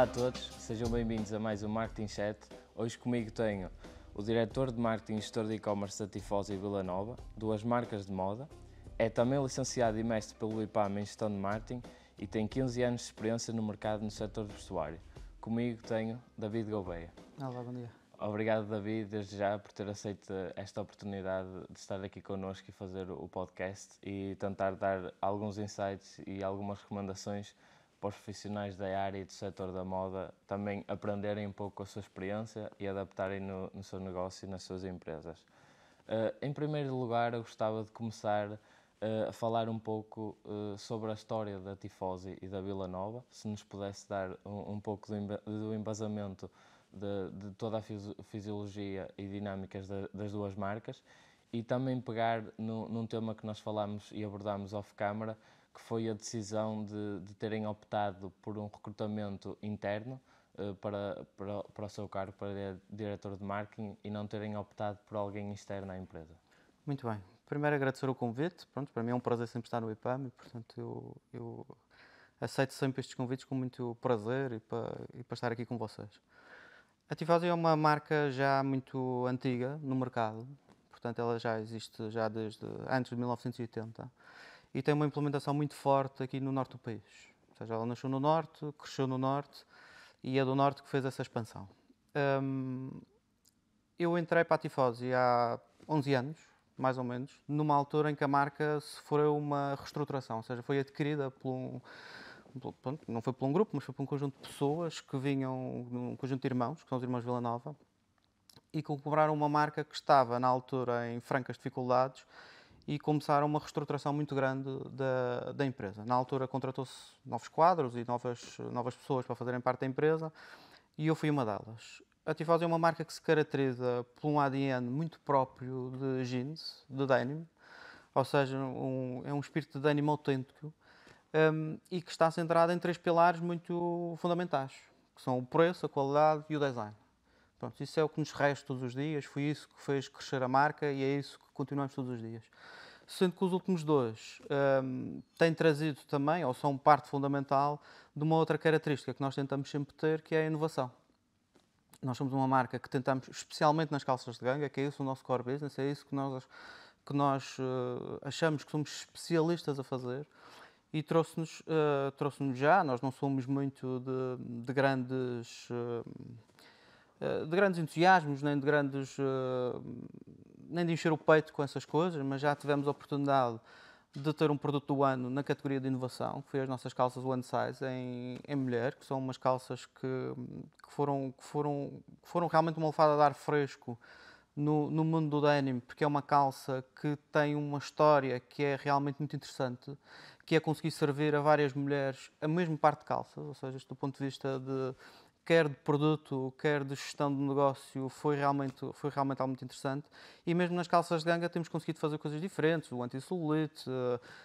Olá a todos, sejam bem-vindos a mais um Marketing Chat. Hoje comigo tenho o diretor de Marketing e gestor de e-commerce da Tifosi Vila Nova, duas marcas de moda. É também licenciado e mestre pelo IPAM em gestão de marketing e tem 15 anos de experiência no mercado no setor de vestuário. Comigo tenho David Gouveia. Olá, bom dia. Obrigado, David, desde já por ter aceito esta oportunidade de estar aqui connosco e fazer o podcast e tentar dar alguns insights e algumas recomendações para os profissionais da área e do setor da moda também aprenderem um pouco com a sua experiência e adaptarem no seu negócio e nas suas empresas. Em primeiro lugar, eu gostava de começar a falar um pouco sobre a história da Tifosi e da Vila Nova, se nos pudesse dar um pouco do embasamento de toda a fisiologia e dinâmicas das duas marcas e também pegar num tema que nós falámos e abordámos off-camera, que foi a decisão de terem optado por um recrutamento interno para o seu cargo, para diretor de marketing, e não terem optado por alguém externo à empresa. Muito bem. Primeiro agradecer o convite. Pronto, para mim é um prazer sempre estar no IPAM e, portanto, eu aceito sempre estes convites com muito prazer e para estar aqui com vocês. A Tifosi é uma marca já muito antiga no mercado, portanto ela já existe já desde antes de 1980 e tem uma implementação muito forte aqui no norte do país. Ou seja, ela nasceu no norte, cresceu no norte e é do norte que fez essa expansão. Eu entrei para a Tifosi há 11 anos, mais ou menos, numa altura em que a marca sofreu uma reestruturação, ou seja, foi adquirida pronto, não foi por um grupo, mas foi por um conjunto de pessoas que vinham, um conjunto de irmãos, que são os irmãos Vila Nova, e que compraram uma marca que estava, na altura, em francas dificuldades e começaram uma reestruturação muito grande da empresa. Na altura contratou-se novos quadros e novas pessoas para fazerem parte da empresa e eu fui uma delas. A Tifosi é uma marca que se caracteriza por um ADN muito próprio de jeans, de denim, ou seja, é um espírito de denim autêntico e que está centrado em três pilares muito fundamentais, que são o preço, a qualidade e o design. Pronto, isso é o que nos resta todos os dias, foi isso que fez crescer a marca e é isso que continuamos todos os dias. Sendo que os últimos dois têm trazido também, ou são parte fundamental, de uma outra característica que nós tentamos sempre ter, que é a inovação. Nós somos uma marca que tentamos, especialmente nas calças de ganga, que é isso o nosso core business, é isso que nós achamos que somos especialistas a fazer e trouxe-nos já, nós não somos muito de grandes entusiasmos, nem de encher o peito com essas coisas, mas já tivemos a oportunidade de ter um produto do ano na categoria de inovação, que foi as nossas calças One Size em mulher, que são umas calças que foram realmente uma lefada de ar fresco no mundo do denim, porque é uma calça que tem uma história que é realmente muito interessante, que é conseguir servir a várias mulheres a mesma parte de calças, ou seja, do ponto de vista quer de produto, quer de gestão de negócio, foi realmente algo muito interessante. E mesmo nas calças de ganga temos conseguido fazer coisas diferentes, o anti-celulite,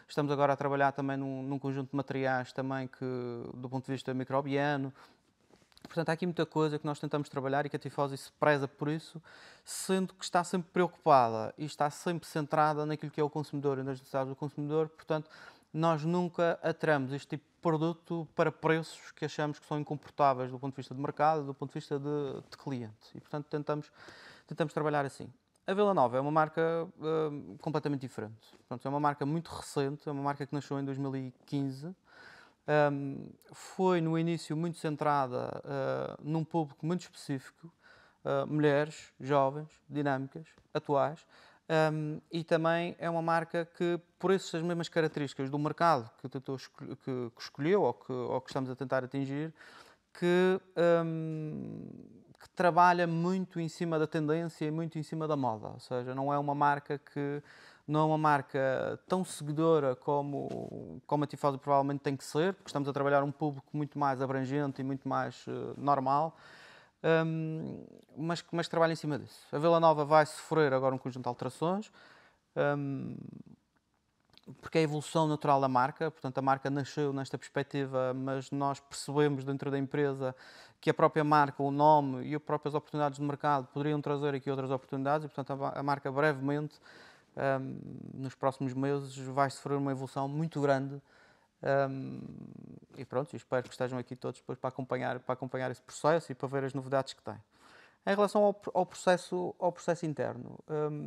estamos agora a trabalhar também num conjunto de materiais também que, do ponto de vista microbiano. Portanto, há aqui muita coisa que nós tentamos trabalhar e que a Tifosi se preza por isso, sendo que está sempre preocupada e está sempre centrada naquilo que é o consumidor e nas necessidades do consumidor. Portanto, nós nunca atramos este tipo de produto para preços que achamos que são incomportáveis do ponto de vista de mercado, do ponto de vista de cliente. E, portanto, tentamos trabalhar assim. A Vila Nova é uma marca completamente diferente. Portanto, é uma marca muito recente, é uma marca que nasceu em 2015. Foi no início muito centrada num público muito específico, mulheres, jovens, dinâmicas, atuais, e também é uma marca que, por essas mesmas características do mercado que escolheu ou que estamos a tentar atingir, que trabalha muito em cima da tendência e muito em cima da moda. Ou seja, não é uma marca tão seguidora como a Tifosi provavelmente tem que ser, porque estamos a trabalhar um público muito mais abrangente e muito mais normal, mas trabalha em cima disso. A Vila Nova vai sofrer agora um conjunto de alterações, porque é a evolução natural da marca, portanto a marca nasceu nesta perspectiva, mas nós percebemos dentro da empresa que a própria marca, o nome e as próprias oportunidades de mercado poderiam trazer aqui outras oportunidades e, portanto, a marca brevemente, nos próximos meses, vai sofrer uma evolução muito grande E pronto, espero que estejam aqui todos depois para acompanhar esse processo e para ver as novidades que tem. Em relação ao processo interno,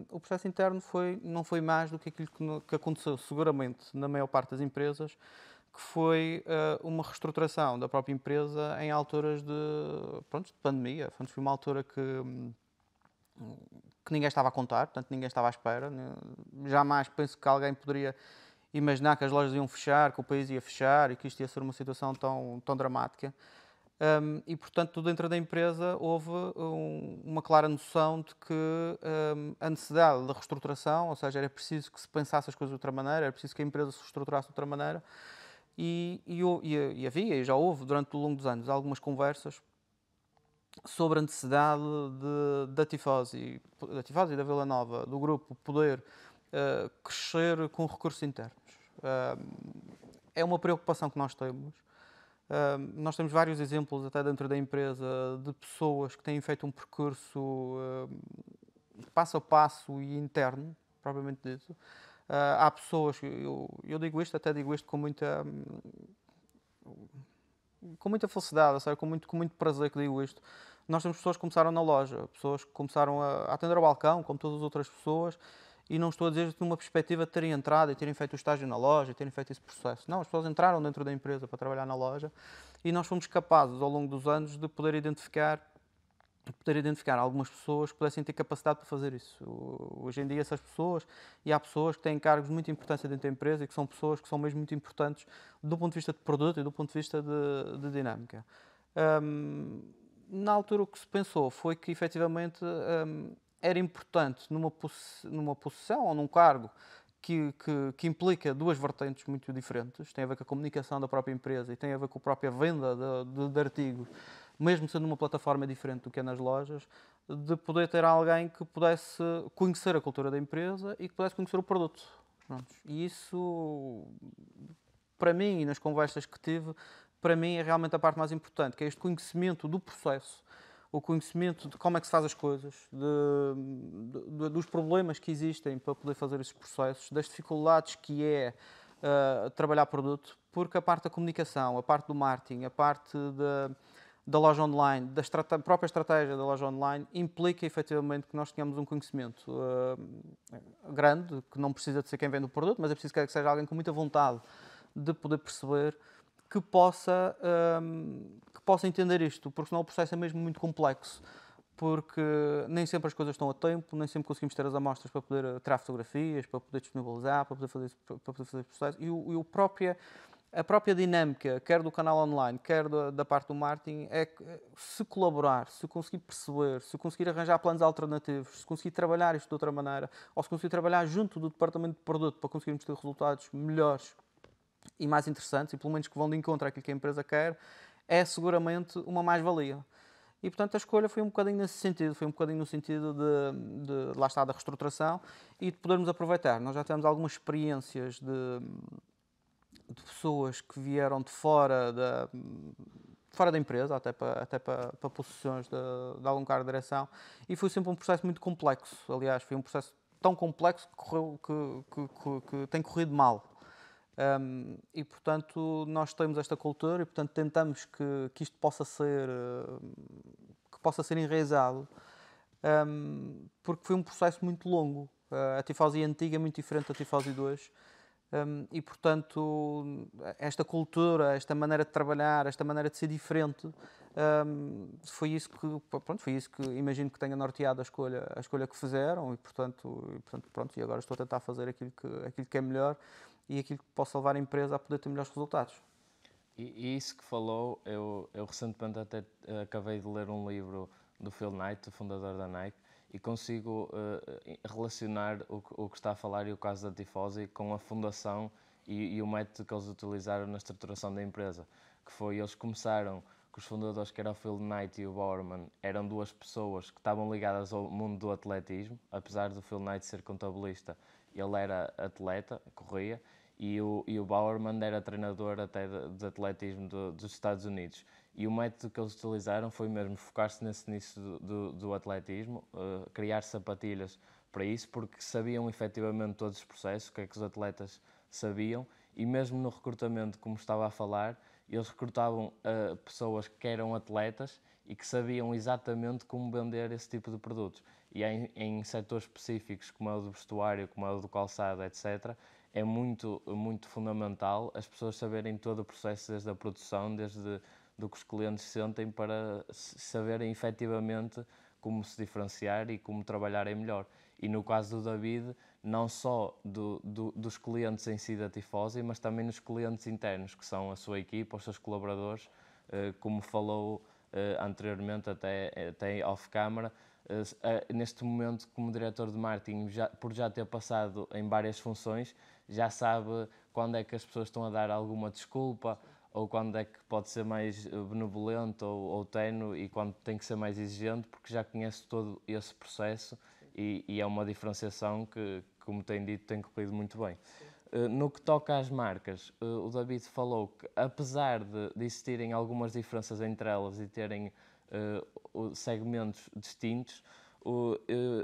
o processo interno não foi mais do que aquilo que aconteceu seguramente na maior parte das empresas, que foi uma reestruturação da própria empresa em alturas de pandemia. Foi uma altura que ninguém estava a contar, portanto ninguém estava à espera. Jamais penso que alguém poderia imaginar que as lojas iam fechar, que o país ia fechar e que isto ia ser uma situação tão dramática. E, portanto, dentro da empresa houve uma clara noção de que a necessidade da reestruturação, ou seja, era preciso que se pensasse as coisas de outra maneira, era preciso que a empresa se reestruturasse de outra maneira, e havia, e já houve durante o longo dos anos, algumas conversas sobre a necessidade da Tifosi e da Vila Nova, do grupo, poder crescer com recursos internos. É uma preocupação que nós temos. Nós temos vários exemplos, até dentro da empresa, de pessoas que têm feito um percurso passo a passo e interno, propriamente dito. Há pessoas, eu digo isto, até digo isto com muita felicidade, sabe? Com muito prazer que digo isto. Nós temos pessoas que começaram na loja, pessoas que começaram a atender ao balcão, como todas as outras pessoas, e não estou a dizer isto numa perspectiva de terem entrado e terem feito o estágio na loja, e terem feito esse processo. Não, as pessoas entraram dentro da empresa para trabalhar na loja e nós fomos capazes, ao longo dos anos, de poder identificar algumas pessoas que pudessem ter capacidade para fazer isso. Hoje em dia, essas pessoas, e há pessoas que têm cargos de muita importância dentro da empresa e que são pessoas que são mesmo muito importantes do ponto de vista de produto e do ponto de vista de dinâmica. Na altura, o que se pensou foi que, efetivamente, era importante numa posição ou num cargo que implica duas vertentes muito diferentes. Tem a ver com a comunicação da própria empresa e tem a ver com a própria venda de artigos, mesmo sendo uma plataforma diferente do que é nas lojas, de poder ter alguém que pudesse conhecer a cultura da empresa e que pudesse conhecer o produto. Pronto. E isso, para mim, e nas conversas que tive, para mim é realmente a parte mais importante, que é este conhecimento do processo, o conhecimento de como é que se faz as coisas, dos problemas que existem para poder fazer esses processos, das dificuldades que é trabalhar produto, porque a parte da comunicação, a parte do marketing, a parte da loja online, própria estratégia da loja online, implica efetivamente que nós tenhamos um conhecimento grande, que não precisa de ser quem vende o produto, mas é preciso que seja alguém com muita vontade de poder perceber que possa entender isto, porque senão o processo é mesmo muito complexo, porque nem sempre as coisas estão a tempo, nem sempre conseguimos ter as amostras para poder tirar fotografias, para poder disponibilizar, para poder fazer esse processo. A própria dinâmica, quer do canal online, quer da parte do marketing, é que se colaborar, se conseguir perceber, se conseguir arranjar planos alternativos, se conseguir trabalhar isto de outra maneira, ou se conseguir trabalhar junto do departamento de produto para conseguirmos ter resultados melhores e mais interessantes, e pelo menos que vão de encontro àquilo que a empresa quer, é seguramente uma mais-valia. E, portanto, a escolha foi um bocadinho nesse sentido, foi um bocadinho no sentido lá está, da reestruturação e de podermos aproveitar. Nós já temos algumas experiências de pessoas que vieram de fora da empresa, até para posições de algum cargo de direção, e foi sempre um processo muito complexo. Aliás, foi um processo tão complexo que tem corrido mal. E, portanto, nós temos esta cultura e, portanto, tentamos que isto possa ser enraizado, porque foi um processo muito longo. A Tifosi antiga é muito diferente da Tifosi 2. E, portanto, esta cultura, esta maneira de trabalhar, esta maneira de ser diferente, foi isso que imagino que tenha norteado a escolha que fizeram e, portanto, pronto, e agora estou a tentar fazer aquilo que é melhor e aquilo que possa levar a empresa a poder ter melhores resultados. E isso que falou, eu recentemente até acabei de ler um livro do Phil Knight, o fundador da Nike, e consigo relacionar o que está a falar e o caso da Tifosi com a fundação e o método que eles utilizaram na estruturação da empresa, que foi, eles começaram, que os fundadores, que era o Phil Knight e o Bowerman, eram duas pessoas que estavam ligadas ao mundo do atletismo, apesar do Phil Knight ser contabilista, ele era atleta, corria, e o Bowerman era treinador até de atletismo dos Estados Unidos. E o método que eles utilizaram foi mesmo focar-se nesse início do atletismo, criar sapatilhas para isso, porque sabiam efetivamente todos os processos, o que é que os atletas sabiam, e mesmo no recrutamento, como estava a falar, eles recrutavam pessoas que eram atletas e que sabiam exatamente como vender esse tipo de produtos. E em setores específicos, como é o do vestuário, como é o do calçado, etc., é muito, muito fundamental as pessoas saberem todo o processo, desde a produção, desde do que os clientes sentem, para saberem efetivamente como se diferenciar e como trabalharem melhor. E no caso do David, não só dos clientes em si da Tifosi, mas também nos clientes internos, que são a sua equipa, os seus colaboradores, como falou anteriormente, até off-camera. Neste momento, como diretor de marketing, por já ter passado em várias funções, já sabe quando é que as pessoas estão a dar alguma desculpa, ou quando é que pode ser mais benevolente ou ténue, e quando tem que ser mais exigente, porque já conhece todo esse processo e é uma diferenciação que, como tem dito, tem corrido muito bem. No que toca às marcas, o David falou que, apesar de existirem algumas diferenças entre elas e terem segmentos distintos,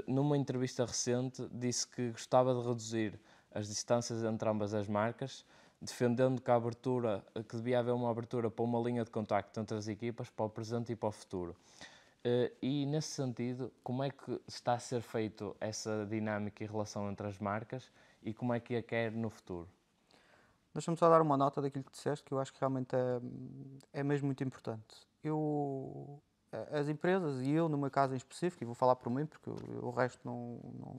numa entrevista recente disse que gostava de reduzir as distâncias entre ambas as marcas, defendendo que devia haver uma abertura para uma linha de contacto entre as equipas, para o presente e para o futuro. E nesse sentido, como é que está a ser feita essa dinâmica e relação entre as marcas e como é que a quer no futuro? Deixa-me só dar uma nota daquilo que disseste, que eu acho que realmente é mesmo muito importante. As empresas, e eu no meu caso em específico, e vou falar por mim, porque o resto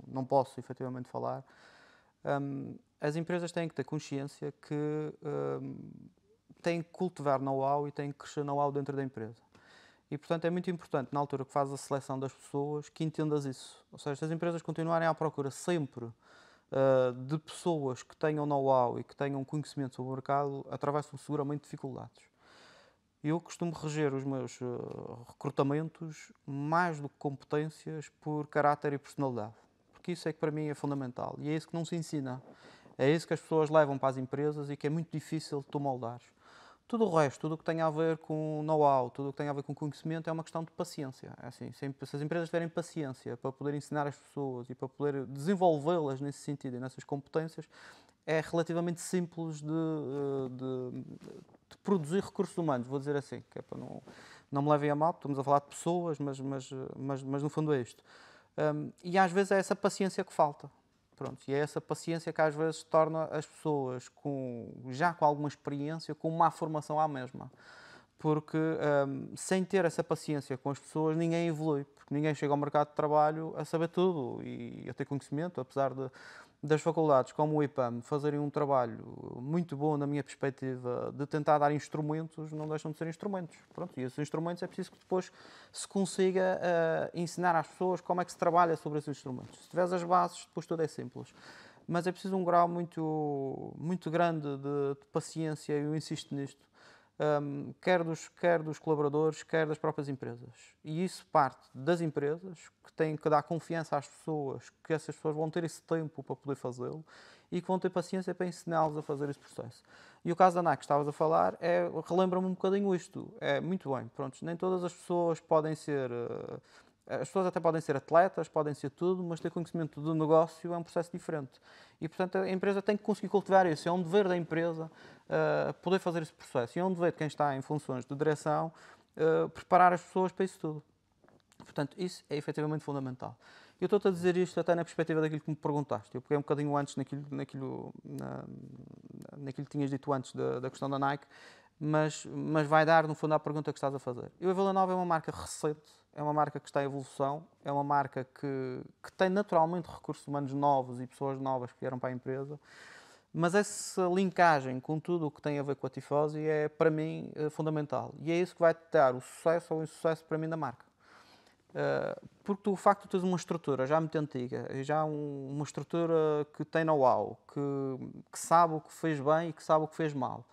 não posso efetivamente falar, as empresas têm que ter consciência que têm que cultivar know-how e têm que crescer know-how dentro da empresa. E, portanto, é muito importante, na altura que fazes a seleção das pessoas, que entendas isso. Ou seja, se as empresas continuarem à procura sempre de pessoas que tenham know-how e que tenham conhecimento sobre o mercado, atravessam seguramente dificuldades. Eu costumo reger os meus recrutamentos mais do que competências por caráter e personalidade, porque isso é que para mim é fundamental e é isso que não se ensina. É isso que as pessoas levam para as empresas e que é muito difícil de tu moldares. Tudo o resto, tudo o que tem a ver com know-how, tudo o que tem a ver com conhecimento é uma questão de paciência. É assim, se as empresas tiverem paciência para poder ensinar as pessoas e para poder desenvolvê-las nesse sentido e nessas competências, é relativamente simples de produzir recursos humanos, vou dizer assim, que é para não me levem a mal, estamos a falar de pessoas, mas no fundo é isto. E às vezes é essa paciência que falta. Pronto, e é essa paciência que às vezes torna as pessoas já com alguma experiência, com uma formação à mesma. Porque sem ter essa paciência com as pessoas, ninguém evolui. Porque ninguém chega ao mercado de trabalho a saber tudo e a ter conhecimento, apesar das faculdades, como o IPAM, fazerem um trabalho muito bom, na minha perspectiva, de tentar dar instrumentos, não deixam de ser instrumentos. Pronto, e esses instrumentos é preciso que depois se consiga ensinar às pessoas como é que se trabalha sobre esses instrumentos. Se tiveres as bases, depois tudo é simples. Mas é preciso um grau muito, muito grande de paciência, e eu insisto nisto, quer dos colaboradores, quer das próprias empresas. E isso parte das empresas, que têm que dar confiança às pessoas, que essas pessoas vão ter esse tempo para poder fazê-lo e que vão ter paciência para ensiná-los a fazer esse processo. E o caso da ANAC que estavas a falar relembra-me um bocadinho isto. É muito bem, pronto, nem todas as pessoas podem ser... As pessoas até podem ser atletas, podem ser tudo, mas ter conhecimento do negócio é um processo diferente. E, portanto, a empresa tem que conseguir cultivar isso. É um dever da empresa poder fazer esse processo. E é um dever de quem está em funções de direção preparar as pessoas para isso tudo. Portanto, isso é efetivamente fundamental. Eu estou-te a dizer isto até na perspectiva daquilo que me perguntaste. Eu peguei um bocadinho antes naquilo que tinhas dito antes da questão da Nike, mas vai dar, no fundo, à pergunta que estás a fazer. E a Vila Nova é uma marca recente, é uma marca que está em evolução, é uma marca que tem naturalmente recursos humanos novos e pessoas novas que vieram para a empresa, mas essa linkagem com tudo o que tem a ver com a Tifosi é, para mim, fundamental. E é isso que vai dar o sucesso ou o insucesso para mim da marca. Porque o facto de teres uma estrutura já muito antiga, já uma estrutura que tem know-how, que sabe o que fez bem e que sabe o que fez mal,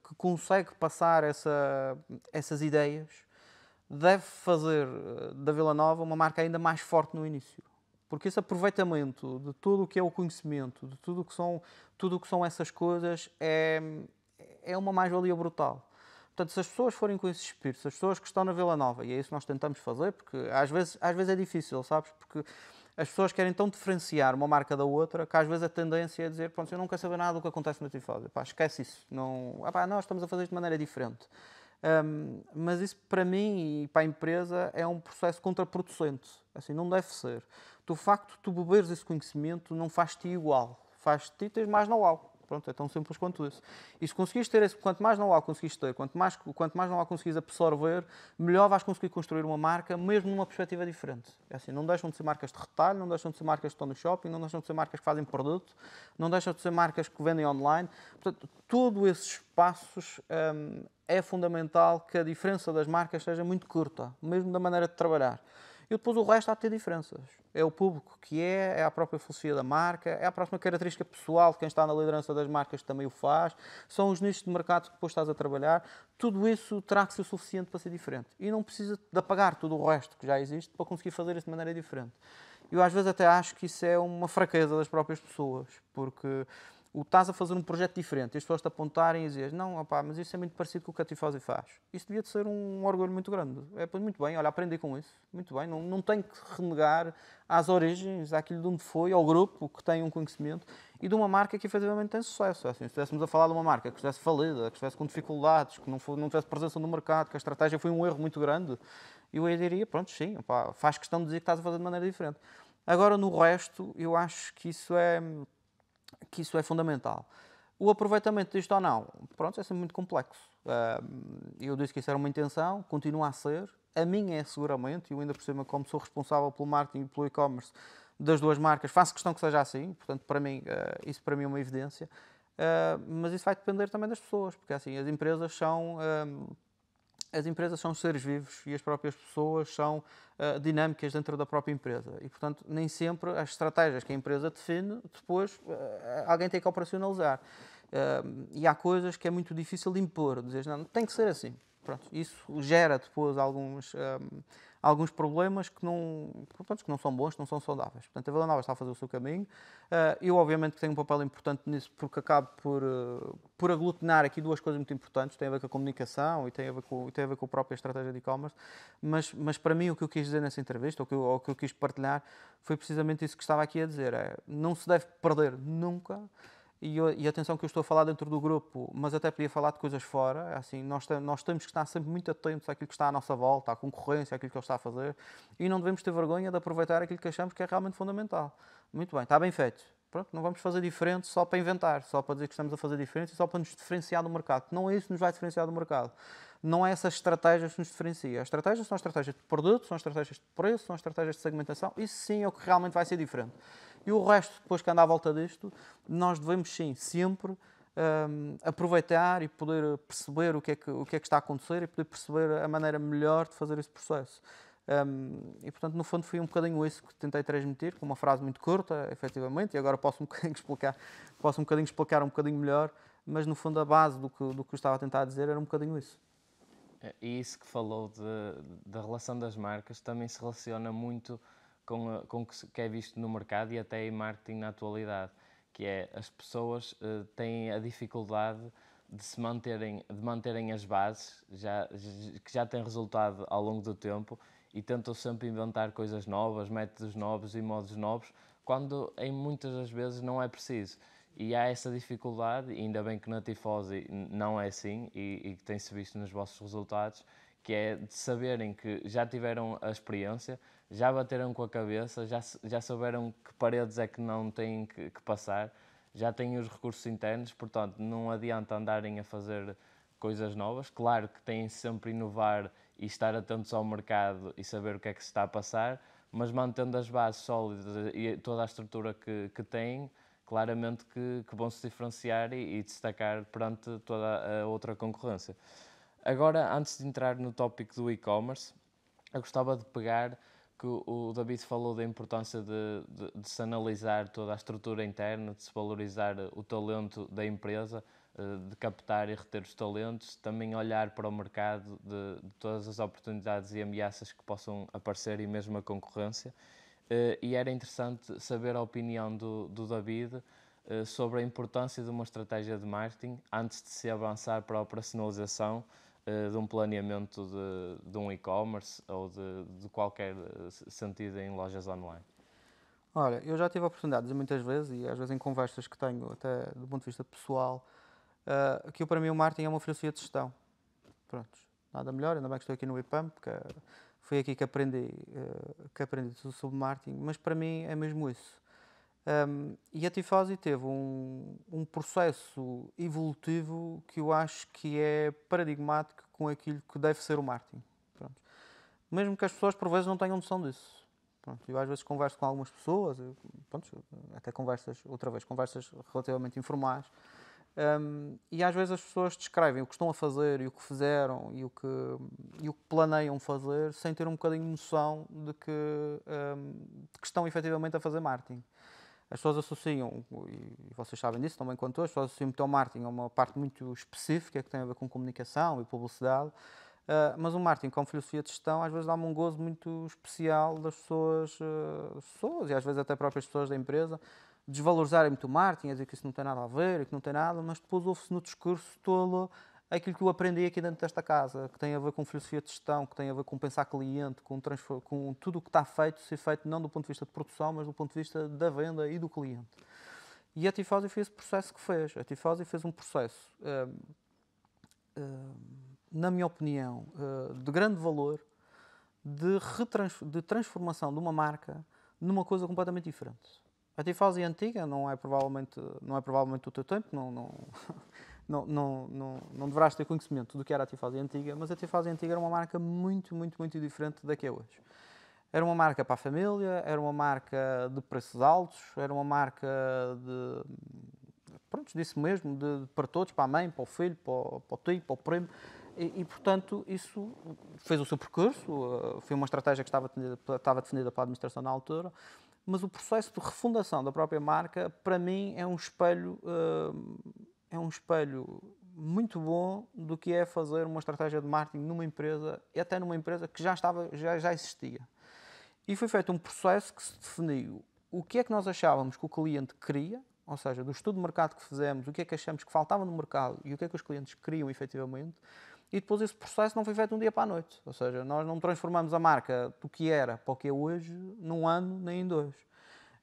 que consegue passar essas ideias, deve fazer da Vila Nova uma marca ainda mais forte no início. Porque esse aproveitamento de tudo o que é o conhecimento, de tudo o que são essas coisas, é uma mais-valia brutal. Portanto, se as pessoas forem com esse espírito, se as pessoas que estão na Vila Nova, e é isso que nós tentamos fazer, porque às vezes é difícil, sabes? Porque as pessoas querem tão diferenciar uma marca da outra que às vezes a tendência é dizer, pronto, eu não quero saber nada do que acontece na Tifose. Pá, esquece isso. Não, nós estamos a fazer isto de maneira diferente. Mas isso para mim e para a empresa é um processo contraproducente. Assim, não deve ser. O facto de tu beberes esse conhecimento não faz-te igual. Faz-te ter mais know-how. Pronto, é tão simples quanto isso. E se conseguires ter esse, quanto mais know-how conseguires ter, quanto mais know-how conseguires absorver, melhor vais conseguir construir uma marca, mesmo numa perspectiva diferente. É assim, não deixam de ser marcas de retalho, não deixam de ser marcas que estão no shopping, não deixam de ser marcas que fazem produto, não deixam de ser marcas que vendem online. Portanto, todos esses espaços é fundamental que a diferença das marcas seja muito curta, mesmo da maneira de trabalhar. E depois o resto há de ter diferenças. É o público que é a própria filosofia da marca, é a próxima característica pessoal de quem está na liderança das marcas que também o faz, são os nichos de mercado que depois estás a trabalhar. Tudo isso terá que ser suficiente para ser diferente. E não precisa de apagar tudo o resto que já existe para conseguir fazer isso de maneira diferente. Eu às vezes até acho que isso é uma fraqueza das próprias pessoas, porque estás a fazer um projeto diferente e as pessoas te apontarem e dizem não, opá, mas isso é muito parecido com o que a Tifose faz. Isso devia de ser um orgulho muito grande. É, pois, muito bem, olha, aprendi com isso. Muito bem, não tenho que renegar às origens, àquilo de onde foi, ao grupo que tem um conhecimento e de uma marca que efetivamente tem sucesso. Assim, se estivéssemos a falar de uma marca que estivesse falida, que estivesse com dificuldades, que não tivesse presença no mercado, que a estratégia foi um erro muito grande, eu aí diria, pronto, sim, opá, faz questão de dizer que estás a fazer de maneira diferente. Agora, no resto, eu acho que isso é fundamental. O aproveitamento disto ou não, pronto, é sempre muito complexo. Eu disse que isso era uma intenção, continua a ser. A minha é seguramente, e eu ainda por cima, como sou responsável pelo marketing e pelo e-commerce das duas marcas, faço questão que seja assim, portanto, para mim, isso para mim é uma evidência. Mas isso vai depender também das pessoas, porque assim, as empresas são seres vivos e as próprias pessoas são dinâmicas dentro da própria empresa. E, portanto, nem sempre as estratégias que a empresa define, depois alguém tem que operacionalizar. E há coisas que é muito difícil de impor. Dizer, não, tem que ser assim. Pronto, isso gera depois alguns problemas que não são bons, que não são saudáveis. Portanto, a Vila Nova está a fazer o seu caminho. Eu, obviamente, que tenho um papel importante nisso, porque acabo por aglutinar aqui duas coisas muito importantes. Tem a ver com a comunicação e tem a ver com a própria estratégia de e-commerce. Mas para mim, o que eu quis dizer nessa entrevista, ou o que eu quis partilhar, foi precisamente isso que estava aqui a dizer. Não se deve perder nunca. E atenção que eu estou a falar dentro do grupo, mas até podia falar de coisas fora. Assim, nós temos que estar sempre muito atentos àquilo que está à nossa volta, à concorrência, àquilo que ele está a fazer, e não devemos ter vergonha de aproveitar aquilo que achamos que é realmente fundamental. Muito bem, está bem feito. Pronto, não vamos fazer diferente só para inventar, só para dizer que estamos a fazer diferente e só para nos diferenciar do mercado. Não é isso que nos vai diferenciar do mercado. Não é essas estratégias que nos diferenciam. As estratégias são estratégias de produto, são estratégias de preço, são estratégias de segmentação. Isso sim é o que realmente vai ser diferente. E o resto, depois que anda à volta disto, nós devemos sim, sempre aproveitar e poder perceber o que é que está a acontecer e poder perceber a maneira melhor de fazer esse processo. E portanto, no fundo, foi um bocadinho isso que tentei transmitir, com uma frase muito curta, efetivamente, e agora posso um bocadinho explicar um bocadinho melhor, mas no fundo a base do que eu estava a tentar dizer era um bocadinho isso. E isso que falou da relação das marcas também se relaciona muito com o que é visto no mercado e até em marketing na atualidade, que é as pessoas têm a dificuldade de manterem as bases que já têm resultado ao longo do tempo e tentam sempre inventar coisas novas, métodos novos e modos novos, quando em muitas das vezes não é preciso. E há essa dificuldade, e ainda bem que na Tifose não é assim, e que tem-se visto nos vossos resultados, que é de saberem que já tiveram a experiência, já bateram com a cabeça, já souberam que paredes é que não têm que passar, já têm os recursos internos, portanto não adianta andarem a fazer coisas novas. Claro que têm sempre inovar e estar atentos ao mercado e saber o que é que se está a passar, mas mantendo as bases sólidas e toda a estrutura que têm, claramente que vão se diferenciar e destacar perante toda a outra concorrência. Agora, antes de entrar no tópico do e-commerce, eu gostava de pegar que o David falou da importância de se analisar toda a estrutura interna, de se valorizar o talento da empresa, de captar e reter os talentos, também olhar para o mercado de todas as oportunidades e ameaças que possam aparecer e mesmo a concorrência. E era interessante saber a opinião do David sobre a importância de uma estratégia de marketing antes de se avançar para a operacionalização de um planeamento de um e-commerce ou de qualquer sentido em lojas online. Olha, eu já tive a oportunidade de dizer muitas vezes, e às vezes em conversas que tenho, até do ponto de vista pessoal, que para mim o marketing é uma filosofia de gestão. Pronto, nada melhor, ainda bem que estou aqui no IPAM, porque foi aqui que aprendi tudo sobre marketing, mas para mim é mesmo isso. E a Tifosi teve um processo evolutivo que eu acho que é paradigmático com aquilo que deve ser o marketing. Pronto. Mesmo que as pessoas por vezes não tenham noção disso. Pronto, eu às vezes converso com algumas pessoas, pronto, até conversas relativamente informais, e às vezes as pessoas descrevem o que estão a fazer e o que fizeram e o que planeiam fazer sem ter um bocadinho de noção de que estão efetivamente a fazer marketing. As pessoas associam, e vocês sabem disso também quanto eu, as pessoas associam muito ao marketing a uma parte muito específica que tem a ver com comunicação e publicidade, mas o marketing como filosofia de gestão às vezes dá-me um gozo muito especial das pessoas e às vezes até próprias pessoas da empresa desvalorizarem muito o marketing, a dizer que isso não tem nada a ver, que não tem nada, mas depois ouve-se no discurso todo aquilo que eu aprendi aqui dentro desta casa, que tem a ver com filosofia de gestão, que tem a ver com pensar cliente, com tudo o que está feito, ser feito não do ponto de vista de produção, mas do ponto de vista da venda e do cliente. E a Tifosi fez esse processo que fez. A Tifosi fez um processo, na minha opinião, de grande valor, de transformação de uma marca numa coisa completamente diferente. A Tifosi antiga não é provavelmente do teu tempo, não deverás ter conhecimento do que era a Tifosi antiga, mas a Tifosi antiga era uma marca muito, muito, muito diferente da que é hoje. Era uma marca para a família, era uma marca de preços altos, era uma marca pronto, disso mesmo, para todos, para a mãe, para o filho, para o tio, para o primo. Portanto, isso fez o seu percurso, foi uma estratégia que estava definida pela administração na altura, mas o processo de refundação da própria marca, para mim, é um espelho muito bom do que é fazer uma estratégia de marketing numa empresa, e até numa empresa que já existia. E foi feito um processo que se definiu o que é que nós achávamos que o cliente queria, ou seja, do estudo de mercado que fizemos, o que é que achamos que faltava no mercado e o que é que os clientes queriam efetivamente, e depois esse processo não foi feito de um dia para a noite. Ou seja, nós não transformamos a marca do que era para o que é hoje num ano nem em dois.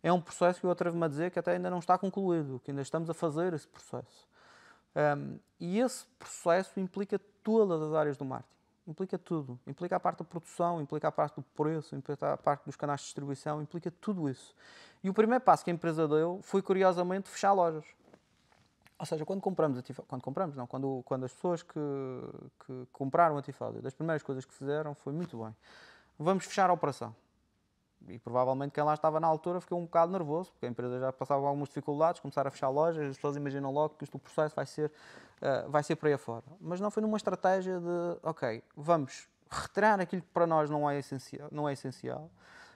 É um processo que eu atrevo-me a dizer que até ainda não está concluído, que ainda estamos a fazer esse processo. E esse processo implica todas as áreas do marketing. Implica tudo. Implica a parte da produção, implica a parte do preço, implica a parte dos canais de distribuição, implica tudo isso. E o primeiro passo que a empresa deu foi, curiosamente, fechar lojas. Ou seja, quando as pessoas que compraram a Tifosi, das primeiras coisas que fizeram foi muito bem. Vamos fechar a operação. E provavelmente quem lá estava na altura ficou um bocado nervoso, porque a empresa já passava algumas dificuldades, começar a fechar lojas, as pessoas imaginam logo que o processo vai ser por aí afora. Mas não foi numa estratégia de, ok, vamos retirar aquilo que para nós não é essencial,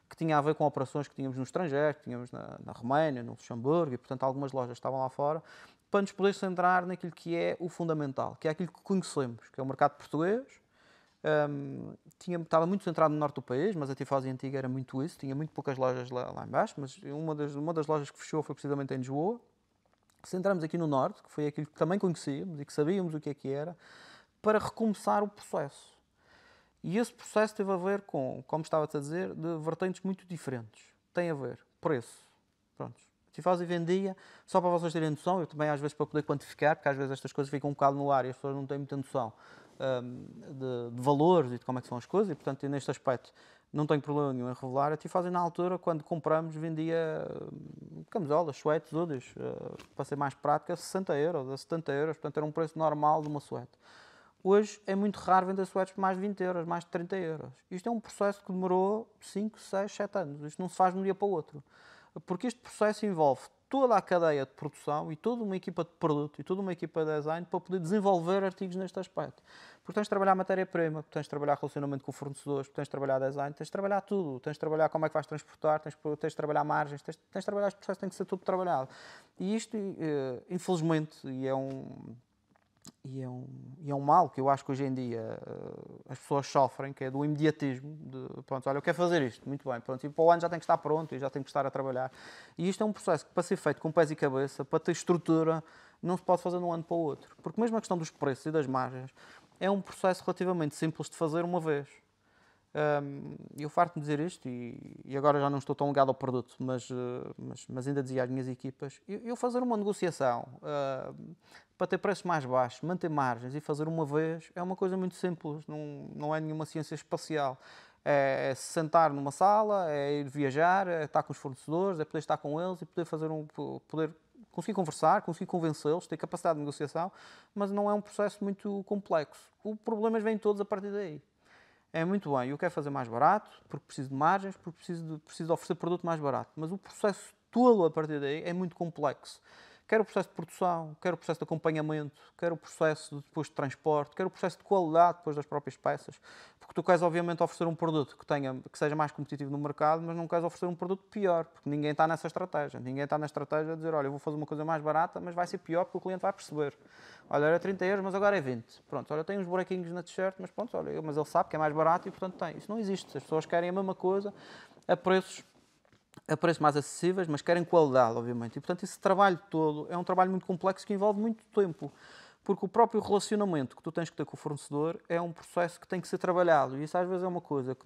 que tinha a ver com operações que tínhamos no estrangeiro, que tínhamos na Roménia, no Luxemburgo, e portanto algumas lojas estavam lá fora, para nos poder centrar naquilo que é o fundamental, que é aquilo que conhecemos, que é o mercado português. Estava muito centrado no norte do país, mas a Tifosi antiga era muito isso, tinha muito poucas lojas lá embaixo, mas uma das lojas que fechou foi precisamente em Lisboa. Centramos aqui no norte, que foi aquilo que também conhecíamos e que sabíamos o que é que era, para recomeçar o processo. E esse processo teve a ver com, como estava-te a dizer, de vertentes muito diferentes. Tem a ver, preço. Pronto. A Tifosi vendia, só para vocês terem noção, eu também às vezes para poder quantificar, porque às vezes estas coisas ficam um bocado no ar e as pessoas não têm muita noção de valores e de como é que são as coisas, e portanto neste aspecto não tenho problema nenhum em revelar. A Tifosi na altura, quando compramos, vendia camisolas, suetes, hoodies, para ser mais prática, a 60 euros, a 70 euros, portanto era um preço normal de uma suete. Hoje é muito raro vender suetes por mais de 20 euros, mais de 30 euros. Isto é um processo que demorou 5, 6, 7 anos. Isto não se faz de um dia para o outro. Porque este processo envolve toda a cadeia de produção e toda uma equipa de produto e toda uma equipa de design para poder desenvolver artigos neste aspecto. Porque tens de trabalhar matéria-prima, tens de trabalhar relacionamento com fornecedores, tens de trabalhar design, tens de trabalhar tudo. Tens de trabalhar como é que vais transportar, tens de trabalhar margens, tens de trabalhar este processo, tem que ser tudo trabalhado. E isto, infelizmente, é um mal que eu acho que hoje em dia as pessoas sofrem, que é do imediatismo, de pronto, olha, eu quero fazer isto, muito bem, pronto, e para o ano já tem que estar pronto e já tem que estar a trabalhar. E isto é um processo que, para ser feito com pés e cabeça, para ter estrutura, não se pode fazer de um ano para o outro. Porque mesmo a questão dos preços e das margens é um processo relativamente simples de fazer uma vez. Eu farto-me dizer isto e agora já não estou tão ligado ao produto, mas ainda dizia às minhas equipas, eu fazer uma negociação para ter preços mais baixos, manter margens e fazer uma vez é uma coisa muito simples, não é nenhuma ciência espacial. É se sentar numa sala, é ir viajar, é estar com os fornecedores, é poder estar com eles e poder poder conseguir conversar, conseguir convencê-los, ter capacidade de negociação, mas não é um processo muito complexo. Os problemas vêm todos a partir daí. É muito bem, eu quero fazer mais barato, porque preciso de margens, porque preciso de oferecer produto mais barato. Mas o processo todo a partir daí é muito complexo. Quero o processo de produção, quero o processo de acompanhamento, quero o processo depois de transporte, quero o processo de qualidade depois das próprias peças. Porque tu queres, obviamente, oferecer um produto que seja mais competitivo no mercado, mas não queres oferecer um produto pior, porque ninguém está nessa estratégia. Ninguém está na estratégia de dizer, olha, eu vou fazer uma coisa mais barata, mas vai ser pior porque o cliente vai perceber. Olha, era 30 euros, mas agora é 20. Pronto, olha, tem uns buraquinhos na t-shirt, mas pronto, olha, mas ele sabe que é mais barato e, portanto, tem. Isso não existe. As pessoas querem a mesma coisa a preços mais acessíveis, mas querem qualidade, obviamente. E, portanto, esse trabalho todo é um trabalho muito complexo que envolve muito tempo. Porque o próprio relacionamento que tu tens que ter com o fornecedor é um processo que tem que ser trabalhado. E isso às vezes é uma coisa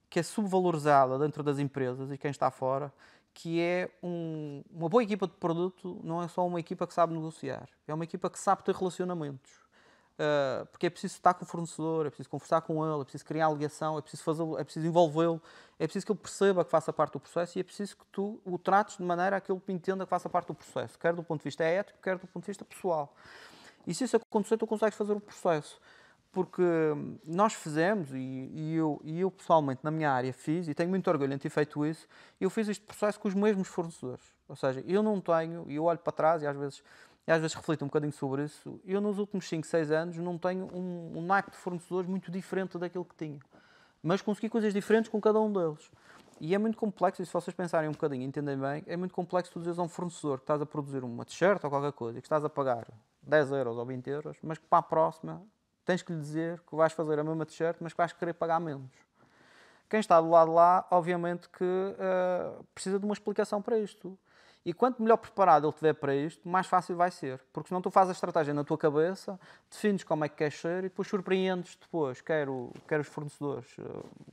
que é subvalorizada dentro das empresas e quem está fora, que é uma boa equipa de produto não é só uma equipa que sabe negociar. É uma equipa que sabe ter relacionamentos. Porque é preciso estar com o fornecedor, é preciso conversar com ele, é preciso criar ligação, é preciso envolvê-lo, é preciso que ele perceba que faça parte do processo e é preciso que tu o trates de maneira a que ele entenda que faça parte do processo, quer do ponto de vista ético, quer do ponto de vista pessoal. E se isso acontecer, tu consegues fazer o processo. Porque nós fizemos, e eu pessoalmente na minha área fiz, e tenho muito orgulho em ter feito isso, eu fiz este processo com os mesmos fornecedores. Ou seja, eu não tenho, e eu olho para trás e às vezes reflito um bocadinho sobre isso, eu nos últimos 5, 6 anos não tenho um naipe de fornecedores muito diferente daquilo que tinha. Mas consegui coisas diferentes com cada um deles. E é muito complexo, e se vocês pensarem um bocadinho e entendem bem, é muito complexo tu dizeres a um fornecedor que estás a produzir uma t-shirt ou qualquer coisa e que estás a pagar 10 euros ou 20 euros, mas que para a próxima tens que lhe dizer que vais fazer a mesma t-shirt, mas que vais querer pagar menos. Quem está do lado de lá, obviamente que precisa de uma explicação para isto. E quanto melhor preparado ele estiver para isto, mais fácil vai ser. Porque senão tu fazes a estratégia na tua cabeça, defines como é que queres ser e depois surpreendes depois, quer os fornecedores,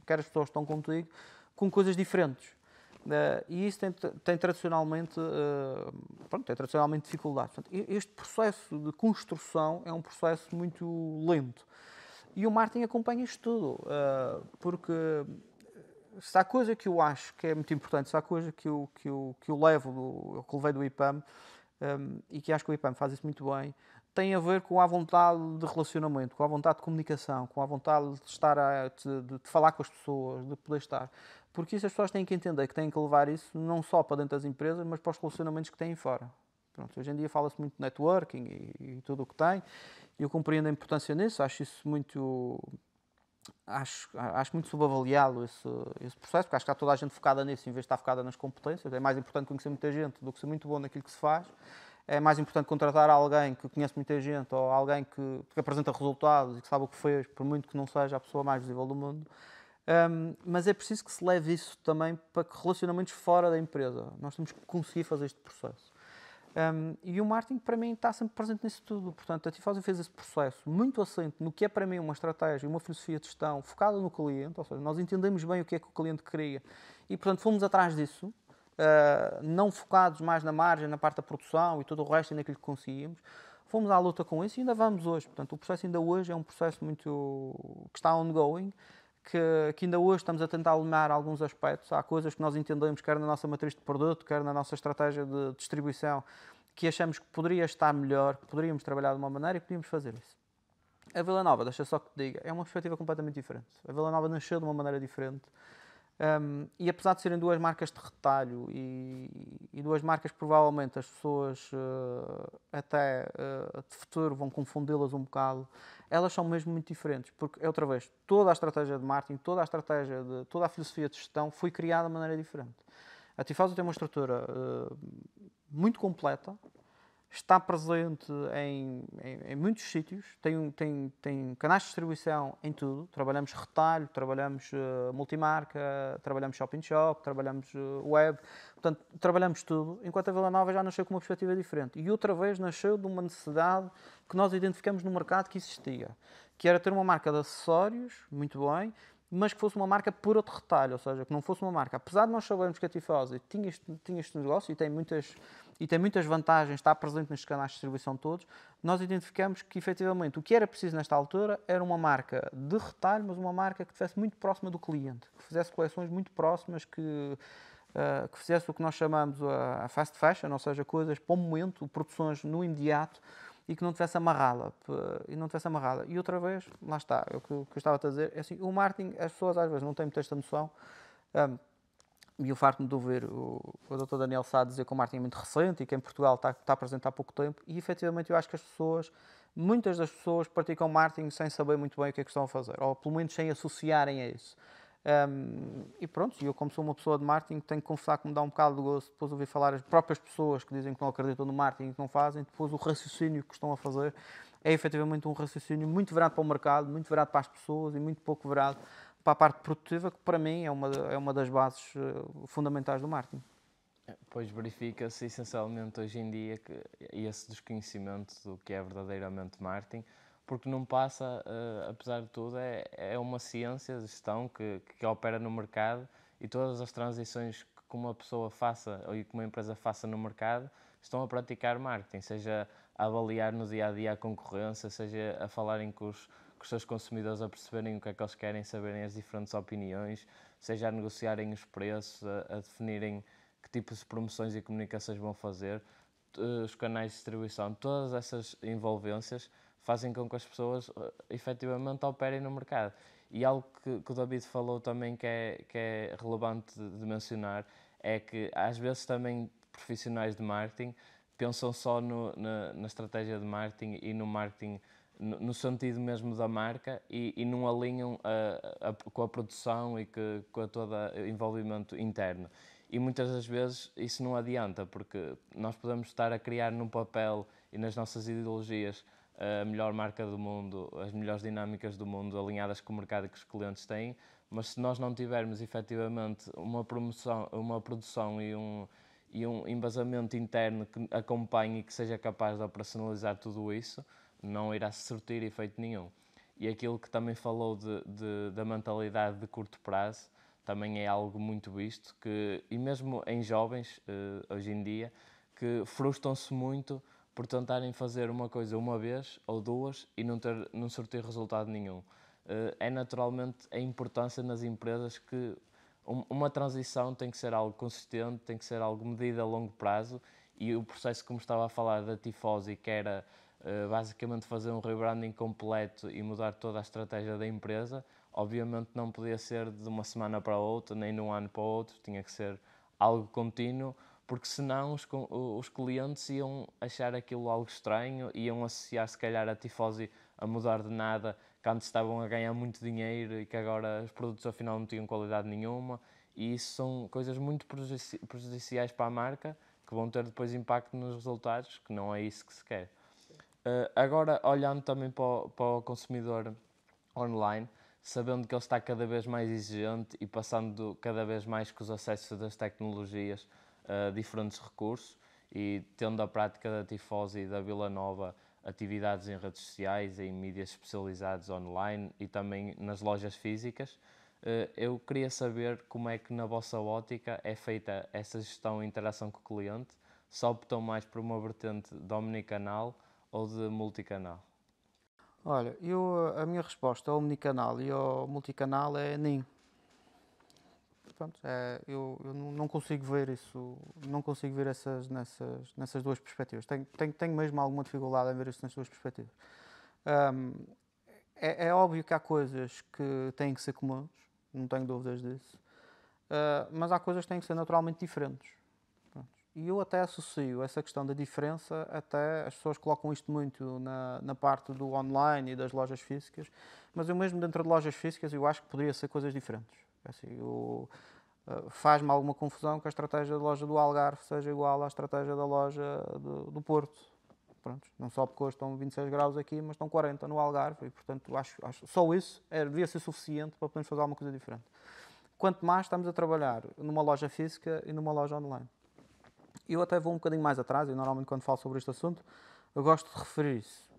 quer as pessoas que estão contigo, com coisas diferentes. E isso tem tradicionalmente dificuldades. Portanto, este processo de construção é um processo muito lento. E o marketing acompanha isto tudo, porque se há coisa que eu acho que é muito importante, se há coisa que eu levo, que levei do IPAM, e que acho que o IPAM faz isso muito bem, tem a ver com a vontade de relacionamento, com a vontade de comunicação, com a vontade de estar de falar com as pessoas, de poder estar. Porque isso as pessoas têm que entender que têm que levar isso não só para dentro das empresas, mas para os relacionamentos que têm fora. Pronto, hoje em dia fala-se muito de networking e tudo o que tem, e eu compreendo a importância nisso, acho isso muito... Acho muito subavaliado esse processo, porque acho que está toda a gente focada nisso em vez de estar focada nas competências. É mais importante conhecer muita gente do que ser muito bom naquilo que se faz. É mais importante contratar alguém que conhece muita gente ou alguém que apresenta resultados e que sabe o que fez, por muito que não seja a pessoa mais visível do mundo. Mas é preciso que se leve isso também para relacionamentos fora da empresa. Nós temos que conseguir fazer este processo. E o marketing, para mim, está sempre presente nisso tudo. Portanto, a Tifose fez esse processo muito assente no que é, para mim, uma estratégia, uma filosofia de gestão focada no cliente, ou seja, nós entendemos bem o que é que o cliente queria e, portanto, fomos atrás disso, não focados mais na margem, na parte da produção e todo o resto e naquilo que conseguíamos. Fomos à luta com isso e ainda vamos hoje. Portanto, o processo ainda hoje é um processo que está ongoing, que ainda hoje estamos a tentar alinhar alguns aspectos. Há coisas que nós entendemos, quer na nossa matriz de produto, quer na nossa estratégia de distribuição, que achamos que poderia estar melhor, que poderíamos trabalhar de uma maneira e podíamos fazer isso. A Vila Nova, deixa só que te diga, é uma perspectiva completamente diferente. A Vila Nova nasceu de uma maneira diferente. E apesar de serem duas marcas de retalho e duas marcas que provavelmente as pessoas até de futuro vão confundi-las um bocado, elas são mesmo muito diferentes, porque, outra vez, toda a estratégia de marketing, toda a filosofia de gestão foi criada de maneira diferente. A Tifose tem uma estrutura muito completa, está presente em muitos sítios, tem canais de distribuição em tudo. Trabalhamos retalho, trabalhamos multimarca, trabalhamos shopping shop, trabalhamos web, portanto, trabalhamos tudo, enquanto a Vila Nova já nasceu com uma perspectiva diferente. E outra vez nasceu de uma necessidade que nós identificamos no mercado que existia, que era ter uma marca de acessórios, muito bem, mas que fosse uma marca por outro retalho, ou seja, que não fosse uma marca. Apesar de nós sabermos que a Tifosi tinha este negócio e tem muitas vantagens, está presente nestes canais de distribuição todos, nós identificamos que, efetivamente, o que era preciso nesta altura era uma marca de retalho, mas uma marca que estivesse muito próxima do cliente, que fizesse coleções muito próximas, que fizesse o que nós chamamos a fast fashion, ou seja, coisas para o momento, produções no imediato, e que não tivesse amarrada. E outra vez, lá está, o que eu estava a dizer, é assim, o marketing, as pessoas às vezes não têm muita esta noção, e eu farto-me de ouvir o Dr. Daniel Sá dizer que o marketing é muito recente e que em Portugal está presente há pouco tempo, e efetivamente eu acho que muitas das pessoas praticam marketing sem saber muito bem o que é que estão a fazer, ou pelo menos sem associarem a isso. E pronto, eu como sou uma pessoa de marketing tenho que confessar que me dá um bocado de gosto depois de ouvir falar as próprias pessoas que dizem que não acreditam no marketing e que não fazem, depois o raciocínio que estão a fazer é efetivamente um raciocínio muito virado para o mercado, muito virado para as pessoas e muito pouco virado para a parte produtiva, que para mim é uma das bases fundamentais do marketing. Pois verifica-se essencialmente hoje em dia que esse desconhecimento do que é verdadeiramente marketing, porque não passa, apesar de tudo, é uma ciência de gestão que opera no mercado, e todas as transições que uma pessoa faça ou que uma empresa faça no mercado estão a praticar marketing, seja a avaliar no dia a dia a concorrência, seja a falarem com os seus consumidores, a perceberem o que é que eles querem, saberem as diferentes opiniões, seja a negociarem os preços, a definirem que tipos de promoções e comunicações vão fazer, os canais de distribuição, todas essas envolvências fazem com que as pessoas efetivamente operem no mercado. E algo que o David falou também que é relevante de mencionar é que às vezes também profissionais de marketing pensam só na estratégia de marketing e no marketing no sentido mesmo da marca e não alinham com a produção e com todo o envolvimento interno. E muitas das vezes isso não adianta, porque nós podemos estar a criar no papel e nas nossas ideologias a melhor marca do mundo, as melhores dinâmicas do mundo, alinhadas com o mercado e que os clientes têm, mas se nós não tivermos efetivamente uma produção e um embasamento interno que acompanhe e que seja capaz de operacionalizar tudo isso, não irá se surtir efeito nenhum. E aquilo que também falou da mentalidade de curto prazo, também é algo muito visto, e mesmo em jovens, hoje em dia, que frustram-se muito por tentarem fazer uma coisa uma vez ou duas e não surtir resultado nenhum. É naturalmente a importância nas empresas que uma transição tem que ser algo consistente, tem que ser algo medido a longo prazo, e o processo, como estava a falar da Tifosi, que era basicamente fazer um rebranding completo e mudar toda a estratégia da empresa, obviamente não podia ser de uma semana para a outra, nem de um ano para o outro, tinha que ser algo contínuo, porque senão os clientes iam achar aquilo algo estranho, iam associar se calhar a Tifosi a mudar de nada, que antes estavam a ganhar muito dinheiro e que agora os produtos afinal não tinham qualidade nenhuma, e isso são coisas muito prejudiciais para a marca, que vão ter depois impacto nos resultados, que não é isso que se quer. Agora, olhando também para o consumidor online, sabendo que ele está cada vez mais exigente e passando cada vez mais com os acessos das tecnologias a diferentes recursos, e tendo a prática da Tifosi e da Vila Nova atividades em redes sociais, em mídias especializadas online e também nas lojas físicas, eu queria saber como é que na vossa ótica é feita essa gestão e interação com o cliente, se optam mais por uma vertente de omnicanal ou de multicanal? Olha, a minha resposta ao omnicanal e ao multicanal é nem. Pronto, eu não consigo ver isso, não consigo ver nessas duas perspectivas. Tenho mesmo alguma dificuldade em ver isso nas duas perspectivas. É óbvio que há coisas que têm que ser comuns, não tenho dúvidas disso, mas há coisas que têm que ser naturalmente diferentes. Pronto. E eu até associo essa questão da diferença, até as pessoas colocam isto muito na parte do online e das lojas físicas, mas eu mesmo dentro de lojas físicas eu acho que poderia ser coisas diferentes. Assim, faz-me alguma confusão que a estratégia da loja do Algarve seja igual à estratégia da loja do Porto. Pronto, não só porque hoje estão 26 graus aqui, mas estão 40 no Algarve, e portanto acho só isso devia ser suficiente para podermos fazer alguma coisa diferente. Quanto mais estamos a trabalhar numa loja física e numa loja online. Eu até vou um bocadinho mais atrás, e normalmente quando falo sobre este assunto, eu gosto de referir isso.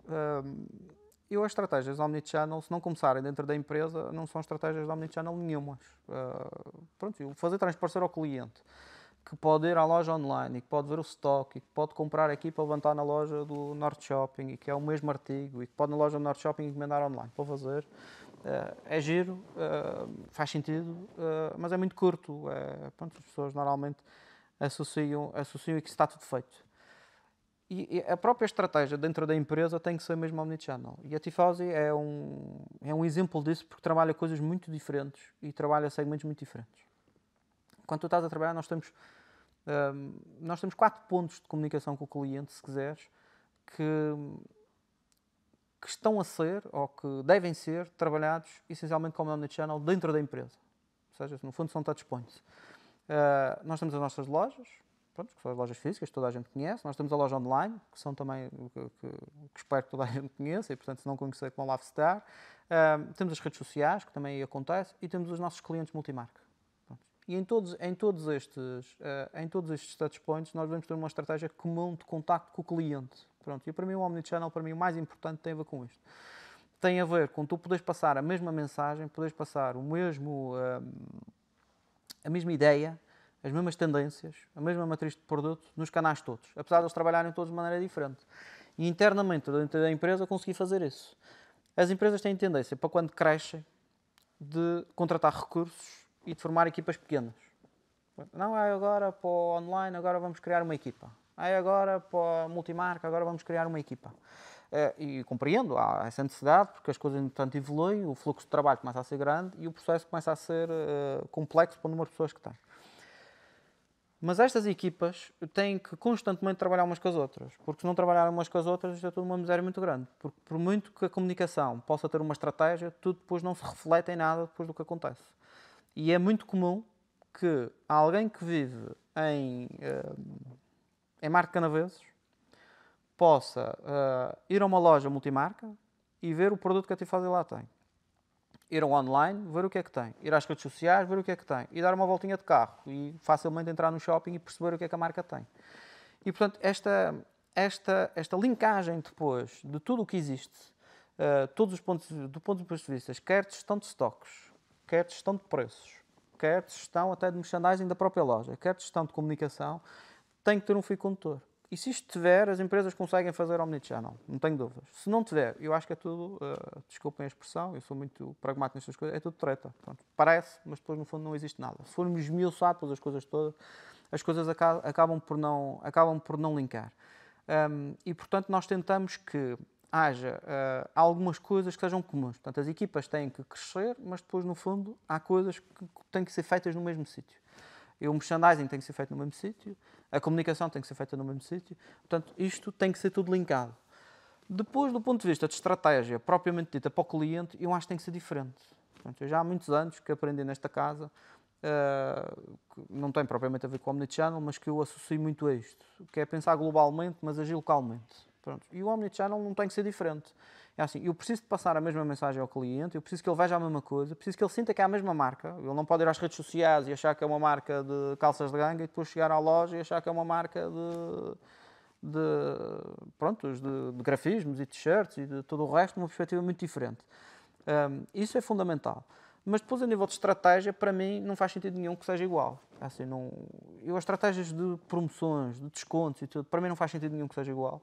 as estratégias de omnichannel, se não começarem dentro da empresa, não são estratégias de omnichannel nenhumas. Pronto, fazer transparecer ao cliente que pode ir à loja online e que pode ver o stock e que pode comprar aqui para levantar na loja do Norte Shopping e que é o mesmo artigo e que pode na loja do Norte Shopping encomendar online para fazer. É giro, faz sentido, mas é muito curto. Pronto, as pessoas normalmente associam e que está tudo feito. E a própria estratégia dentro da empresa tem que ser mesmo omnichannel. E a Tifosi é um exemplo disso porque trabalha coisas muito diferentes e trabalha segmentos muito diferentes. Quando tu estás a trabalhar, nós temos 4 pontos de comunicação com o cliente, se quiseres, que estão a ser, ou que devem ser, trabalhados essencialmente como omnichannel dentro da empresa. Ou seja, no fundo são touchpoints. Nós temos as nossas lojas, pronto, que são as lojas físicas, que toda a gente conhece. Nós temos a loja online, que são também que espero que toda a gente conheça, e portanto se não conhecer, que vão lá visitar. Temos as redes sociais, que também acontece, e temos os nossos clientes multimarca. E em todos estes touchpoints nós devemos ter uma estratégia comum de contacto com o cliente. Pronto. E para mim o omnichannel, para mim o mais importante tem a ver com isto. Tem a ver com tu poderes passar a mesma mensagem, poderes passar a mesma ideia, as mesmas tendências, a mesma matriz de produto nos canais todos, apesar de eles trabalharem todos de maneira diferente. E internamente, dentro da empresa, consegui fazer isso. As empresas têm tendência, para quando crescem, de contratar recursos e de formar equipas pequenas. Não é agora para o online, agora vamos criar uma equipa. É agora para a multimarca, agora vamos criar uma equipa. E compreendo, há essa necessidade, porque as coisas, entretanto, evoluem, o fluxo de trabalho começa a ser grande e o processo começa a ser complexo para o número de pessoas que têm. Mas estas equipas têm que constantemente trabalhar umas com as outras, porque se não trabalharem umas com as outras, isto é tudo uma miséria muito grande. Porque por muito que a comunicação possa ter uma estratégia, tudo depois não se reflete em nada depois do que acontece. E é muito comum que alguém que vive em Marco de Canaveses possa ir a uma loja multimarca e ver o produto que a Tifosi lá tem. Ir ao online, ver o que é que tem. Ir às redes sociais, ver o que é que tem. E dar uma voltinha de carro e facilmente entrar no shopping e perceber o que é que a marca tem. E, portanto, esta linkagem depois de tudo o que existe, todos os pontos de vista, quer de gestão de estoques, quer de gestão de preços, quer de gestão até de merchandising da própria loja, quer de gestão de comunicação, tem que ter um fio condutor. E se isto tiver, as empresas conseguem fazer omnichannel, não tenho dúvidas. Se não tiver, eu acho que é tudo, desculpem a expressão, eu sou muito pragmático nestas coisas, é tudo treta. Pronto, parece, mas depois no fundo não existe nada. Se formos esmiuçados as coisas todas, as coisas acabam por não linkar. E portanto nós tentamos que haja algumas coisas que sejam comuns. Portanto, as equipas têm que crescer, mas depois no fundo há coisas que têm que ser feitas no mesmo sítio. E o merchandising tem que ser feito no mesmo sítio, a comunicação tem que ser feita no mesmo sítio. Portanto, isto tem que ser tudo linkado. Depois, do ponto de vista de estratégia propriamente dita para o cliente, eu acho que tem que ser diferente. Portanto, eu já há muitos anos que aprendi nesta casa, que não tem propriamente a ver com o omnichannel, mas que eu associo muito a isto, que é pensar globalmente, mas agir localmente. Pronto. E o omnichannel não tem que ser diferente. É assim, eu preciso de passar a mesma mensagem ao cliente, eu preciso que ele veja a mesma coisa, preciso que ele sinta que é a mesma marca. Ele não pode ir às redes sociais e achar que é uma marca de calças de ganga e depois chegar à loja e achar que é uma marca de grafismos e t-shirts e de todo o resto, uma perspectiva muito diferente. Isso é fundamental. Mas depois, a nível de estratégia, para mim, não faz sentido nenhum que seja igual. Assim, as estratégias de promoções, de descontos e tudo, para mim não faz sentido nenhum que seja igual.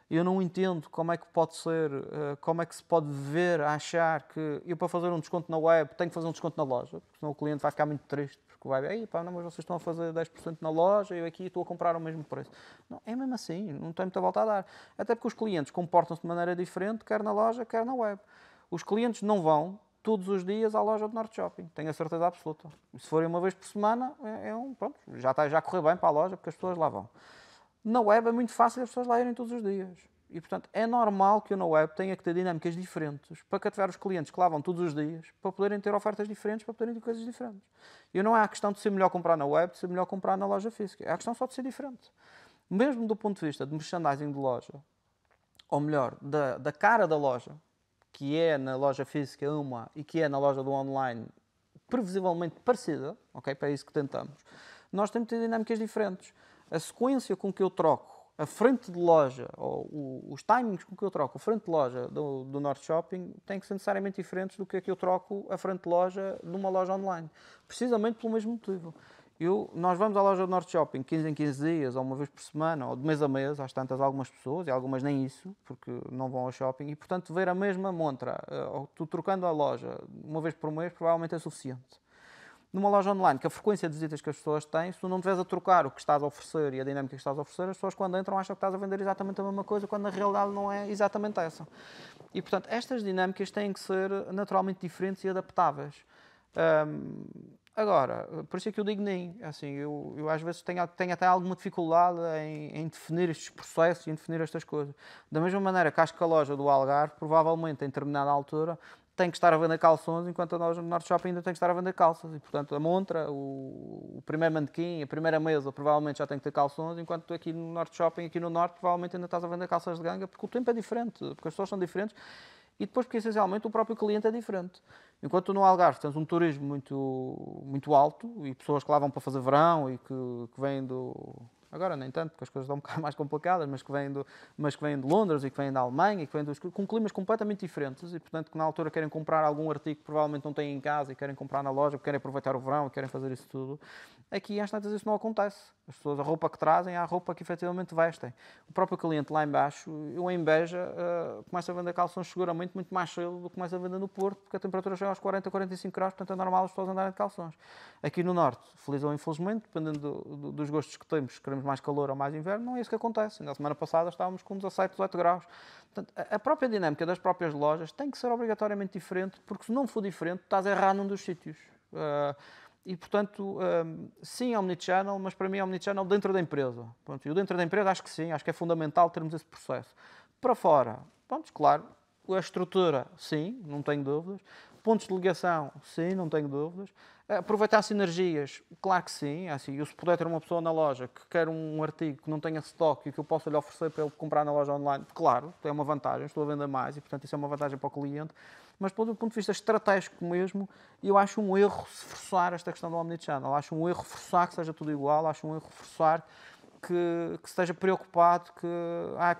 Eu não entendo como é que pode ser, como é que se pode ver, achar que eu para fazer um desconto na web tenho que fazer um desconto na loja, porque senão o cliente vai ficar muito triste, porque vai ver, não, mas vocês estão a fazer 10% na loja e eu aqui estou a comprar ao mesmo preço. Não, é mesmo assim, não tem muita volta a dar. Até porque os clientes comportam-se de maneira diferente, quer na loja, quer na web. Os clientes não vão todos os dias à loja do Norte Shopping, tenho a certeza absoluta. E se forem uma vez por semana, já correu bem para a loja, porque as pessoas lá vão. Na web é muito fácil as pessoas lá irem todos os dias. E, portanto, é normal que eu na web tenha que ter dinâmicas diferentes para cativar os clientes que lá vão todos os dias, para poderem ter ofertas diferentes, para poderem ter coisas diferentes. E não é a questão de ser melhor comprar na web, de ser melhor comprar na loja física. É a questão só de ser diferente. Mesmo do ponto de vista de merchandising de loja, ou melhor, da cara da loja, que é na loja física uma e que é na loja do online previsivelmente parecida, ok? Para isso que tentamos, nós temos que ter dinâmicas diferentes. A sequência com que eu troco a frente de loja, ou os timings com que eu troco a frente de loja do Norte Shopping têm que ser necessariamente diferentes do que eu troco a frente de loja de uma loja online. Precisamente pelo mesmo motivo. Nós vamos à loja do Norte Shopping 15 em 15 dias, ou uma vez por semana, ou de mês a mês, às tantas algumas pessoas, e algumas nem isso, porque não vão ao shopping, e portanto ver a mesma montra, tu trocando a loja uma vez por mês, provavelmente é suficiente. Numa loja online, que a frequência de visitas que as pessoas têm, se tu não estiveres a trocar o que estás a oferecer e a dinâmica que estás a oferecer, as pessoas quando entram acham que estás a vender exatamente a mesma coisa, quando na realidade não é exatamente essa. E, portanto, estas dinâmicas têm que ser naturalmente diferentes e adaptáveis. Agora, por isso é que eu digo nem. Assim, eu às vezes tenho até alguma dificuldade em definir estes processos e em definir estas coisas. Da mesma maneira que acho que a loja do Algarve, provavelmente, em determinada altura, tem que estar a vender calções, enquanto a loja do Norte Shopping ainda tem que estar a vender calças. E, portanto, a montra, o primeiro manequim, a primeira mesa, provavelmente já tem que ter calções, enquanto tu aqui no Norte Shopping, aqui no Norte, provavelmente ainda estás a vender calças de ganga, porque o tempo é diferente, porque as pessoas são diferentes e depois porque, essencialmente, o próprio cliente é diferente. Enquanto tu no Algarve tens um turismo muito alto e pessoas que lá vão para fazer verão e que vêm do... Agora nem tanto, porque as coisas estão um bocado mais complicadas, mas que vêm de Londres e que vêm da Alemanha, e que vêm com climas completamente diferentes e, portanto, que na altura querem comprar algum artigo que provavelmente não têm em casa e querem comprar na loja, porque querem aproveitar o verão e querem fazer isso tudo. Aqui, às tantas, isso não acontece. As pessoas, a roupa que trazem é a roupa que efetivamente vestem. O próprio cliente lá em baixo, eu em Beja, começa a vender calções seguramente muito mais cedo do que começa a vender no Porto, porque a temperatura chega aos 40, 45 graus, portanto é normal as pessoas andarem de calções. Aqui no Norte, feliz ou infelizmente, dependendo dos gostos que temos, se queremos mais calor ou mais inverno, não é isso que acontece. Na semana passada estávamos com 17, 18 graus. Portanto, a própria dinâmica das próprias lojas tem que ser obrigatoriamente diferente, porque se não for diferente, estás a errar num dos sítios. E, portanto, sim, omnichannel, mas para mim é omnichannel dentro da empresa. Pronto, e o dentro da empresa acho que sim, acho que é fundamental termos esse processo. Para fora, pronto, claro, a estrutura, sim, não tenho dúvidas. Pontos de ligação, sim, não tenho dúvidas. Aproveitar sinergias, claro que sim. Assim, eu se puder ter uma pessoa na loja que quer um artigo que não tenha stock e que eu possa lhe oferecer para ele comprar na loja online, claro, é uma vantagem, estou a vender mais e, portanto, isso é uma vantagem para o cliente. Mas, do ponto de vista estratégico mesmo, eu acho um erro se forçar esta questão do omnichannel. Acho um erro forçar que seja tudo igual, acho um erro forçar que esteja preocupado que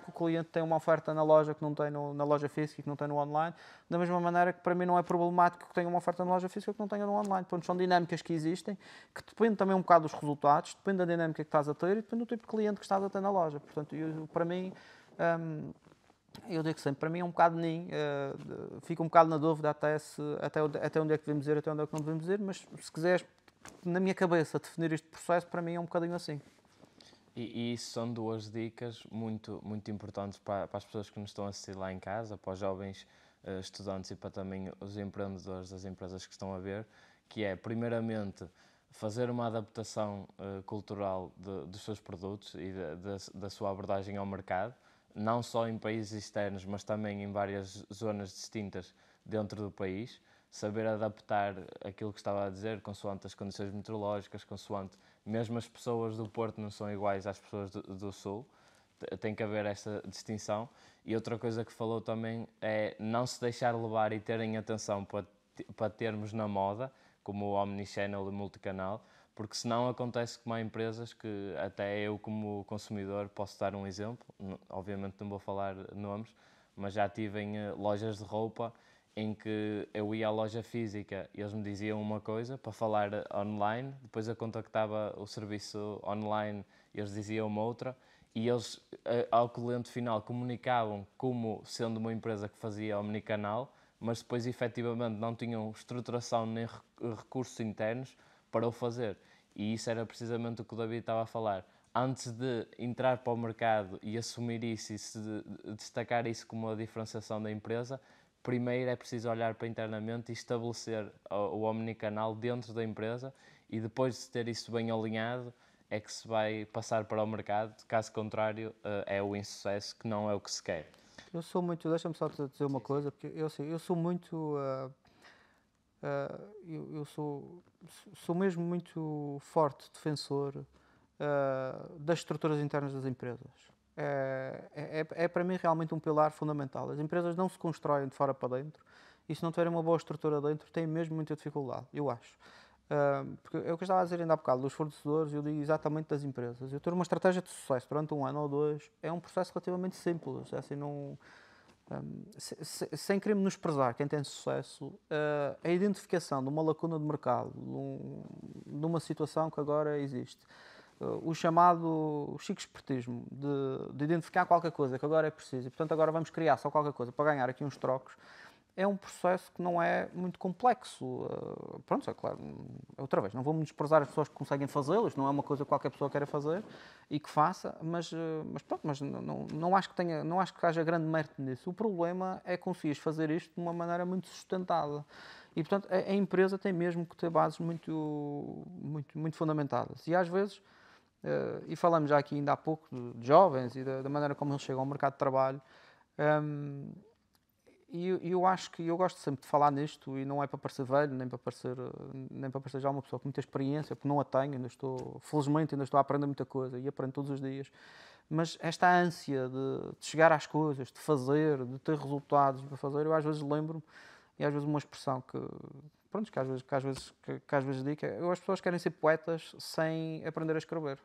o cliente tem uma oferta na loja que não tem na loja física e que não tem no online, da mesma maneira que para mim não é problemático que tenha uma oferta na loja física que não tenha no online. Portanto, são dinâmicas que existem, que depende também um bocado dos resultados, depende da dinâmica que estás a ter e depende do tipo de cliente que estás a ter na loja. Portanto, para mim, eu digo sempre, para mim é um bocado fico um bocado na dúvida até onde é que devemos ir, até onde é que não devemos ir, mas se quiseres, na minha cabeça, definir este processo, para mim é um bocadinho assim. E isso são duas dicas muito importantes para as pessoas que nos estão a assistir lá em casa, para os jovens estudantes e para também os empreendedores das empresas que estão a ver, que é, primeiramente, fazer uma adaptação cultural dos seus produtos e da sua abordagem ao mercado, não só em países externos, mas também em várias zonas distintas dentro do país, saber adaptar aquilo que estava a dizer, consoante as condições meteorológicas, consoante mesmo as pessoas do Porto não são iguais às pessoas do Sul, tem que haver essa distinção. E outra coisa que falou também é não se deixar levar e terem atenção para termos na moda, como o omnichannel e multicanal, porque senão acontece como há empresas que até eu como consumidor posso dar um exemplo, obviamente não vou falar nomes, mas já tive em lojas de roupa em que eu ia à loja física e eles me diziam uma coisa para falar online, depois eu contactava o serviço online e eles diziam uma outra, e eles ao cliente final comunicavam como sendo uma empresa que fazia omnicanal, mas depois efetivamente não tinham estruturação nem recursos internos para o fazer. E isso era precisamente o que o David estava a falar. Antes de entrar para o mercado e assumir isso e se destacar isso como a diferenciação da empresa, primeiro é preciso olhar para internamente e estabelecer o omnicanal dentro da empresa, e depois de ter isso bem alinhado é que se vai passar para o mercado. Caso contrário, é o insucesso, que não é o que se quer. Eu sou muito, deixa-me só te dizer uma coisa, porque eu sou muito, eu sou mesmo muito forte defensor das estruturas internas das empresas. É para mim realmente um pilar fundamental. As empresas não se constroem de fora para dentro e se não tiverem uma boa estrutura dentro têm mesmo muita dificuldade, eu acho. Porque é o que eu estava a dizer ainda há bocado, dos fornecedores, eu digo exatamente das empresas. Eu ter uma estratégia de sucesso durante 1 ano ou 2 é um processo relativamente simples. É assim, não, sem querer menosprezar quem tem sucesso, a identificação de uma lacuna de mercado, de uma situação que agora existe, o chamado chico espertismo de identificar qualquer coisa que agora é preciso e, portanto, agora vamos criar só qualquer coisa para ganhar aqui uns trocos, é um processo que não é muito complexo. Pronto, é claro, outra vez, não vou desprezar as pessoas que conseguem fazê-lo, isto não é uma coisa que qualquer pessoa queira fazer e que faça, mas pronto, mas não acho que tenha, não acho que haja grande mérito nisso. O problema é conseguir fazer isto de uma maneira muito sustentada. E, portanto, a empresa tem mesmo que ter bases muito fundamentadas. E às vezes, e falamos já aqui ainda há pouco de jovens e da maneira como eles chegam ao mercado de trabalho, e eu acho que eu gosto sempre de falar nisto e não é para parecer velho, nem para parecer já uma pessoa com muita experiência, porque não a tenho, felizmente ainda estou a aprender muita coisa e aprendo todos os dias. Mas esta ânsia de chegar às coisas, de fazer, de ter resultados para fazer, eu às vezes lembro-me, e às vezes uma expressão pronto, que às vezes digo, as pessoas querem ser poetas sem aprender a escrever.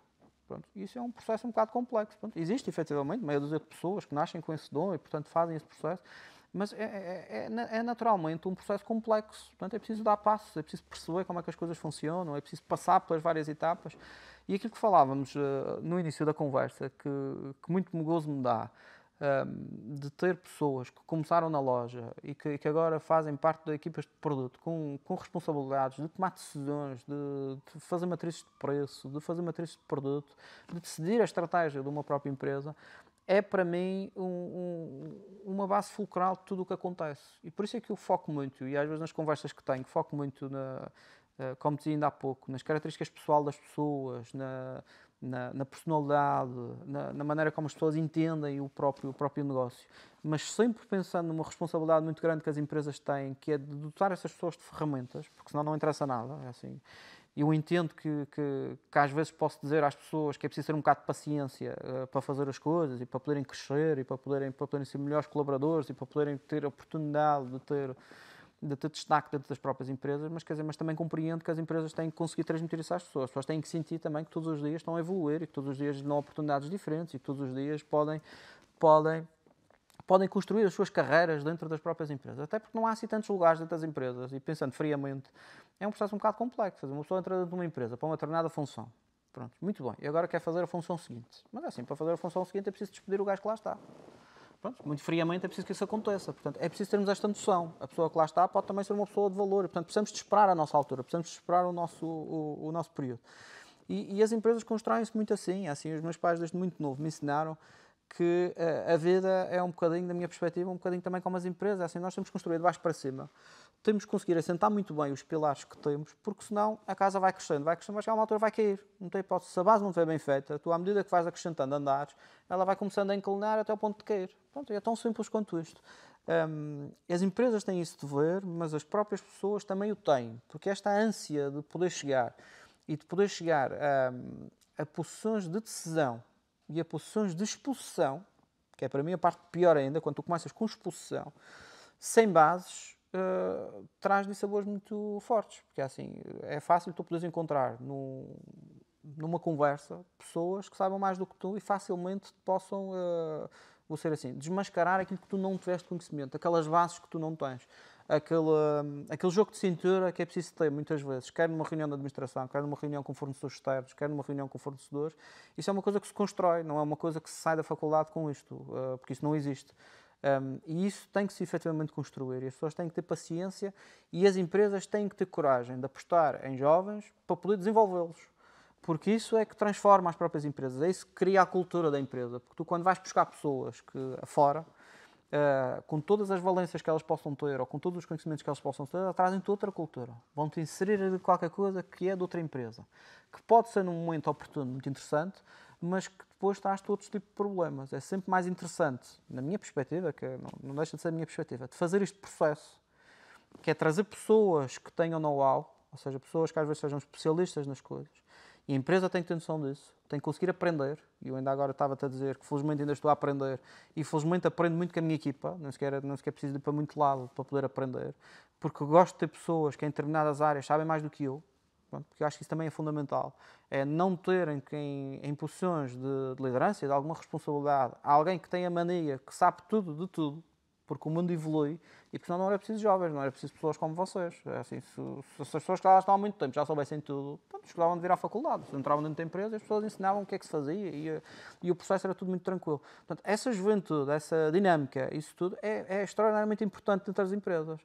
Pronto, isso é um processo um bocado complexo. Pronto, existe efetivamente meia dúzia de pessoas que nascem com esse dom e, portanto, fazem esse processo. Mas é naturalmente um processo complexo. Portanto, é preciso dar passos, é preciso perceber como é que as coisas funcionam, é preciso passar pelas várias etapas. E aquilo que falávamos no início da conversa, que muito gozo me dá, de ter pessoas que começaram na loja e que agora fazem parte de equipas de produto com responsabilidades de tomar decisões, de fazer matrizes de preço, de fazer matrizes de produto, de decidir a estratégia de uma própria empresa, é para mim uma base fulcral de tudo o que acontece. E por isso é que eu foco muito, e às vezes nas conversas que tenho, foco muito, como dizia ainda há pouco, nas características pessoal das pessoas, na personalidade, na maneira como as pessoas entendem o próprio negócio. Mas sempre pensando numa responsabilidade muito grande que as empresas têm, que é de dotar essas pessoas de ferramentas, porque senão não interessa nada. É assim. Eu entendo que às vezes posso dizer às pessoas que é preciso ter um bocado de paciência para fazer as coisas e para poderem crescer e para poderem ser melhores colaboradores e para poderem ter a oportunidade de ter destaque dentro das próprias empresas, mas, quer dizer, mas também compreendo que as empresas têm que conseguir transmitir isso às pessoas. As pessoas têm que sentir também que todos os dias estão a evoluir e que todos os dias dão oportunidades diferentes e que todos os dias podem construir as suas carreiras dentro das próprias empresas. Até porque não há assim tantos lugares dentro das empresas. E pensando friamente, é um processo um bocado complexo. Uma pessoa entra dentro de uma empresa para uma determinada função. Pronto, muito bem. E agora quer fazer a função seguinte. Mas é assim, para fazer a função seguinte é preciso despedir o gajo que lá está. Pronto, muito friamente é preciso que isso aconteça. Portanto, é preciso termos esta noção. A pessoa que lá está pode também ser uma pessoa de valor. Portanto, precisamos de esperar a nossa altura. Precisamos de esperar o nosso período. E as empresas constroem-se muito assim. Assim, os meus pais desde muito novo me ensinaram que a vida é um bocadinho, da minha perspectiva, um bocadinho também como as empresas. Assim, nós temos que construir de baixo para cima. Temos que conseguir assentar muito bem os pilares que temos, porque senão a casa vai crescendo, mas chegar a uma altura vai cair. Não tem hipótese. Se a base não estiver bem feita, tu, à medida que vais acrescentando andares, ela vai começando a inclinar até o ponto de cair. Pronto, é tão simples quanto isto. As empresas têm isso de ver, mas as próprias pessoas também o têm, porque esta ânsia de poder chegar e de poder chegar a posições de decisão e a posições de exposição, que é para mim a parte pior ainda, quando tu começas com exposição, sem bases, traz dissabores muito fortes. Porque assim, é fácil tu poderes encontrar numa conversa pessoas que saibam mais do que tu e facilmente possam, vou ser assim, desmascarar aquilo que tu não tiveste conhecimento, aquelas bases que tu não tens. Aquele jogo de cintura que é preciso ter muitas vezes, quer numa reunião de administração, quer numa reunião com fornecedores externos, quer numa reunião com fornecedores, isso é uma coisa que se constrói, não é uma coisa que se sai da faculdade com isto, porque isso não existe. E isso tem que se efetivamente construir, e as pessoas têm que ter paciência e as empresas têm que ter coragem de apostar em jovens para poder desenvolvê-los. Porque isso é que transforma as próprias empresas, é isso que cria a cultura da empresa. Porque tu, quando vais buscar pessoas afora, com todas as valências que elas possam ter ou com todos os conhecimentos que elas possam ter, elas trazem-te outra cultura. Vão-te inserir qualquer coisa que é de outra empresa. Que pode ser num momento oportuno, muito interessante, mas que depois traz-te outros tipos de problemas. É sempre mais interessante, na minha perspectiva, que não deixa de ser a minha perspectiva, de fazer este processo, que é trazer pessoas que tenham know-how, ou seja, pessoas que às vezes sejam especialistas nas coisas. E a empresa tem que ter noção disso, tem que conseguir aprender. E eu ainda agora estava-te a dizer que felizmente ainda estou a aprender e felizmente aprendo muito com a minha equipa, não sequer preciso ir para muito lado para poder aprender, porque gosto de ter pessoas que em determinadas áreas sabem mais do que eu, pronto, porque eu acho que isso também é fundamental. É não terem em posições de liderança e de alguma responsabilidade alguém que tenha mania, que sabe tudo de tudo, porque o mundo evolui e porque não era preciso jovens, não era preciso pessoas como vocês. É assim, se as pessoas que lá estão há muito tempo já soubessem tudo, pronto, escusavam de vir à faculdade. Se entravam dentro da empresa, as pessoas ensinavam o que é que se fazia e o processo era tudo muito tranquilo. Portanto, essa juventude, essa dinâmica, isso tudo é extraordinariamente importante dentro das empresas.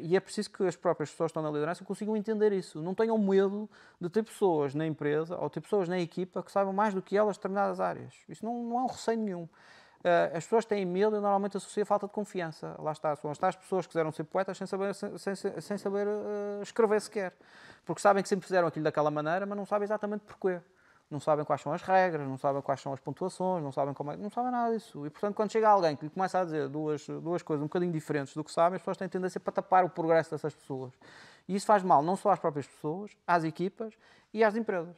E é preciso que as próprias pessoas que estão na liderança consigam entender isso. Não tenham medo de ter pessoas na empresa ou ter pessoas na equipa que saibam mais do que elas de determinadas áreas. Isso não é um receio nenhum. As pessoas têm medo e normalmente associa a falta de confiança. Lá está, são as pessoas que quiseram ser poetas sem saber escrever sequer. Porque sabem que sempre fizeram aquilo daquela maneira, mas não sabem exatamente porquê. Não sabem quais são as regras, não sabem quais são as pontuações, não sabem não sabem nada disso. E, portanto, quando chega alguém que lhe começa a dizer duas coisas um bocadinho diferentes do que sabem, as pessoas têm tendência para tapar o progresso dessas pessoas. E isso faz mal não só às próprias pessoas, às equipas e às empresas.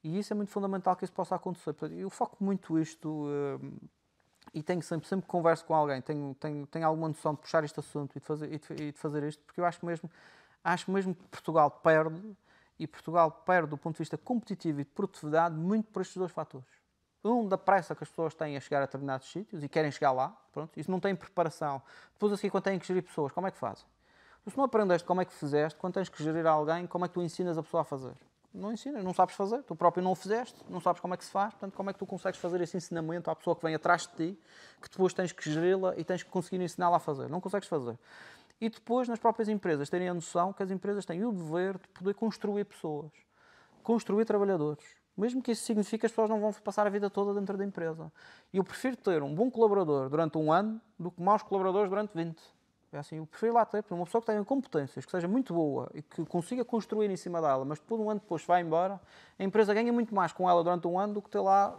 E isso é muito fundamental que isso possa acontecer. Eu foco muito isto... e tenho sempre que converso com alguém, tenho alguma noção de puxar este assunto e de fazer isto, porque eu acho mesmo que Portugal perde do ponto de vista competitivo e de produtividade muito por estes dois fatores. Da pressa que as pessoas têm a chegar a determinados sítios e querem chegar lá, pronto, isso não tem preparação. Depois assim, quando têm que gerir pessoas, como é que fazem? Se não aprendeste como é que fizeste, quando tens que gerir alguém, como é que tu ensinas a pessoa a fazer? Não ensinas, não sabes fazer, tu próprio não o fizeste, não sabes como é que se faz, portanto, como é que tu consegues fazer esse ensinamento à pessoa que vem atrás de ti, que depois tens que geri-la e tens que conseguir ensiná-la a fazer? Não consegues fazer. E depois, nas próprias empresas, terem a noção que as empresas têm o dever de poder construir pessoas, construir trabalhadores. Mesmo que isso signifique que as pessoas não vão passar a vida toda dentro da empresa. E eu prefiro ter um bom colaborador durante 1 ano do que maus colaboradores durante 20. É assim, eu prefiro lá ter uma pessoa que tenha competências, que seja muito boa e que consiga construir em cima dela, mas depois 1 ano depois vai embora, a empresa ganha muito mais com ela durante 1 ano do que ter lá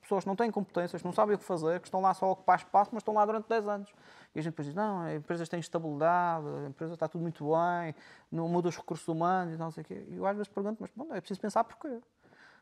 pessoas que não têm competências, que não sabem o que fazer, que estão lá só a ocupar espaço, mas estão lá durante 10 anos. E a gente depois diz, não, a empresa tem estabilidade, a empresa está tudo muito bem, não muda os recursos humanos e não sei o quê. E eu às vezes pergunto, mas bom, é preciso pensar porquê.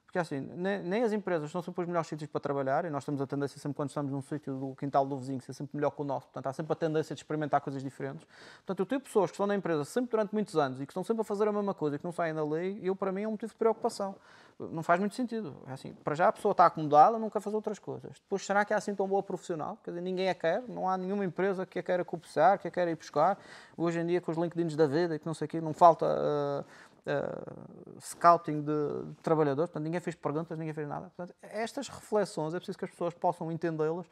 Porque assim, nem as empresas são sempre os melhores sítios para trabalhar e nós temos a tendência sempre quando estamos num sítio do quintal do vizinho ser sempre melhor que o nosso, portanto há sempre a tendência de experimentar coisas diferentes. Portanto eu tenho pessoas que estão na empresa sempre durante muitos anos e que estão sempre a fazer a mesma coisa e que não saem da lei e para mim é um motivo de preocupação. Não faz muito sentido. É assim, para já a pessoa está acomodada, não quer fazer outras coisas. Depois será que é assim tão boa profissional? Quer dizer, ninguém a quer, não há nenhuma empresa que a queira copiar, que a queira ir buscar. Hoje em dia com os LinkedIns da vida e que não sei o quê, não falta... scouting de trabalhadores, portanto, ninguém fez perguntas, ninguém fez nada. Portanto, estas reflexões é preciso que as pessoas possam entendê-las,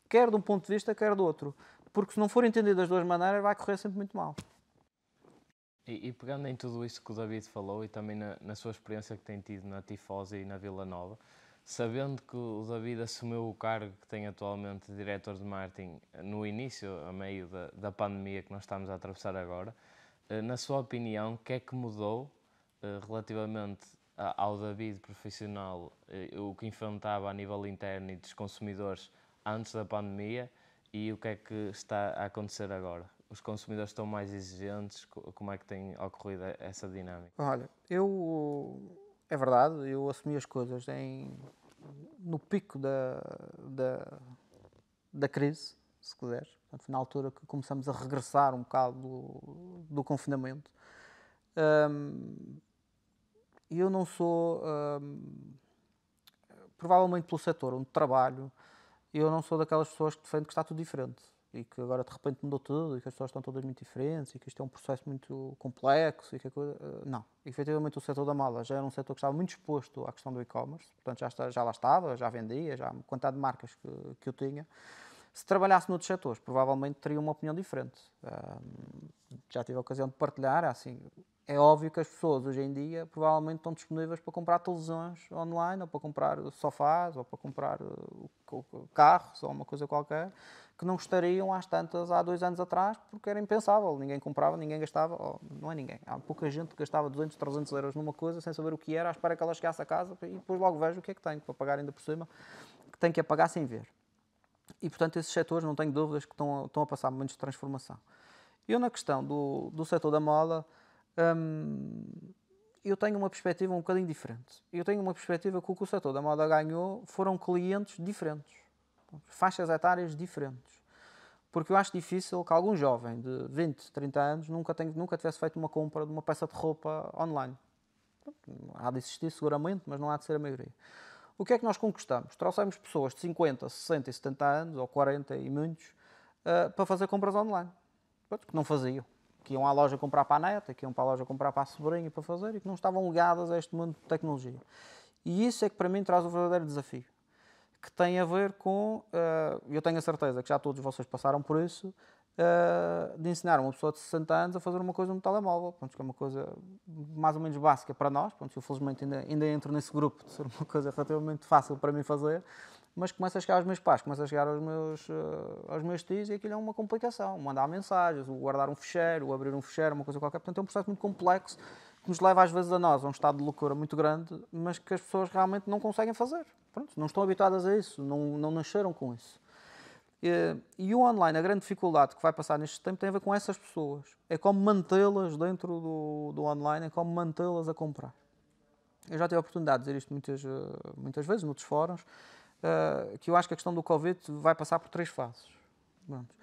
quer de um ponto de vista, quer do outro, porque se não forem entendidas das duas maneiras, vai correr sempre muito mal. E pegando em tudo isso que o David falou e também na sua experiência que tem tido na Tifosi e na Vila Nova, sabendo que o David assumiu o cargo que tem atualmente de diretor de marketing no início, a meio da pandemia que nós estamos a atravessar agora, na sua opinião, o que é que mudou relativamente ao David profissional, o que enfrentava a nível interno e dos consumidores antes da pandemia e o que é que está a acontecer agora? Os consumidores estão mais exigentes? Como é que tem ocorrido essa dinâmica? Olha, é verdade, eu assumi as coisas no pico da crise, se quiseres. Portanto, na altura que começamos a regressar um bocado do confinamento. E eu não sou, provavelmente pelo setor onde trabalho, eu não sou daquelas pessoas que defendem que está tudo diferente e que agora de repente mudou tudo e que as pessoas estão todas muito diferentes e que isto é um processo muito complexo e que a coisa... Não, efetivamente o setor da moda já era um setor que estava muito exposto à questão do e-commerce, portanto já lá estava, já vendia, já a quantidade de marcas que eu tinha. Se trabalhasse noutros setores, provavelmente teria uma opinião diferente. Já tive a ocasião de partilhar, assim, é óbvio que as pessoas hoje em dia provavelmente estão disponíveis para comprar televisões online, ou para comprar sofás, ou para comprar carros, ou uma coisa qualquer, que não gostariam às tantas há 2 anos atrás, porque era impensável. Ninguém comprava, ninguém gastava, não é ninguém. Há pouca gente que gastava 200, 300 euros numa coisa sem saber o que era, à espera que ela chegasse a casa e depois logo vejo o que é que tenho para pagar ainda por cima, que tenho que a pagar sem ver. E, portanto, esses setores, não tenho dúvidas, que estão a passar momentos de transformação. Eu, na questão do setor da moda, eu tenho uma perspectiva um bocadinho diferente. Eu tenho uma perspectiva que o setor da moda ganhou foram clientes diferentes, faixas etárias diferentes. Porque eu acho difícil que algum jovem de 20, 30 anos nunca tivesse feito uma compra de uma peça de roupa online. há de existir seguramente, mas não há de ser a maioria. O que é que nós conquistamos? Trouxemos pessoas de 50, 60 e 70 anos, ou 40 e muitos, para fazer compras online. Que não faziam. Que iam à loja comprar para a neta, que iam para a loja comprar para a sobrinha para fazer e que não estavam ligadas a este mundo de tecnologia. E isso é que para mim traz o verdadeiro desafio. Que tem a ver com, eu tenho a certeza que já todos vocês passaram por isso, de ensinar uma pessoa de 60 anos a fazer uma coisa no telemóvel, pronto, que é uma coisa mais ou menos básica para nós, pronto, eu felizmente ainda entro nesse grupo de ser uma coisa relativamente fácil para mim fazer, mas começa a chegar aos meus pais, começa a chegar aos meus tios e aquilo é uma complicação, mandar mensagens, o guardar um ficheiro, o abrir um ficheiro, uma coisa qualquer, portanto é um processo muito complexo que nos leva às vezes a nós a um estado de loucura muito grande, mas que as pessoas realmente não conseguem fazer, pronto, não estão habituadas a isso, não nasceram com isso. E o online, a grande dificuldade que vai passar neste tempo tem a ver com essas pessoas. É como mantê-las dentro do online, é como mantê-las a comprar. Eu já tive a oportunidade de dizer isto muitas vezes, noutros fóruns, que eu acho que a questão do Covid vai passar por 3 fases. Pronto.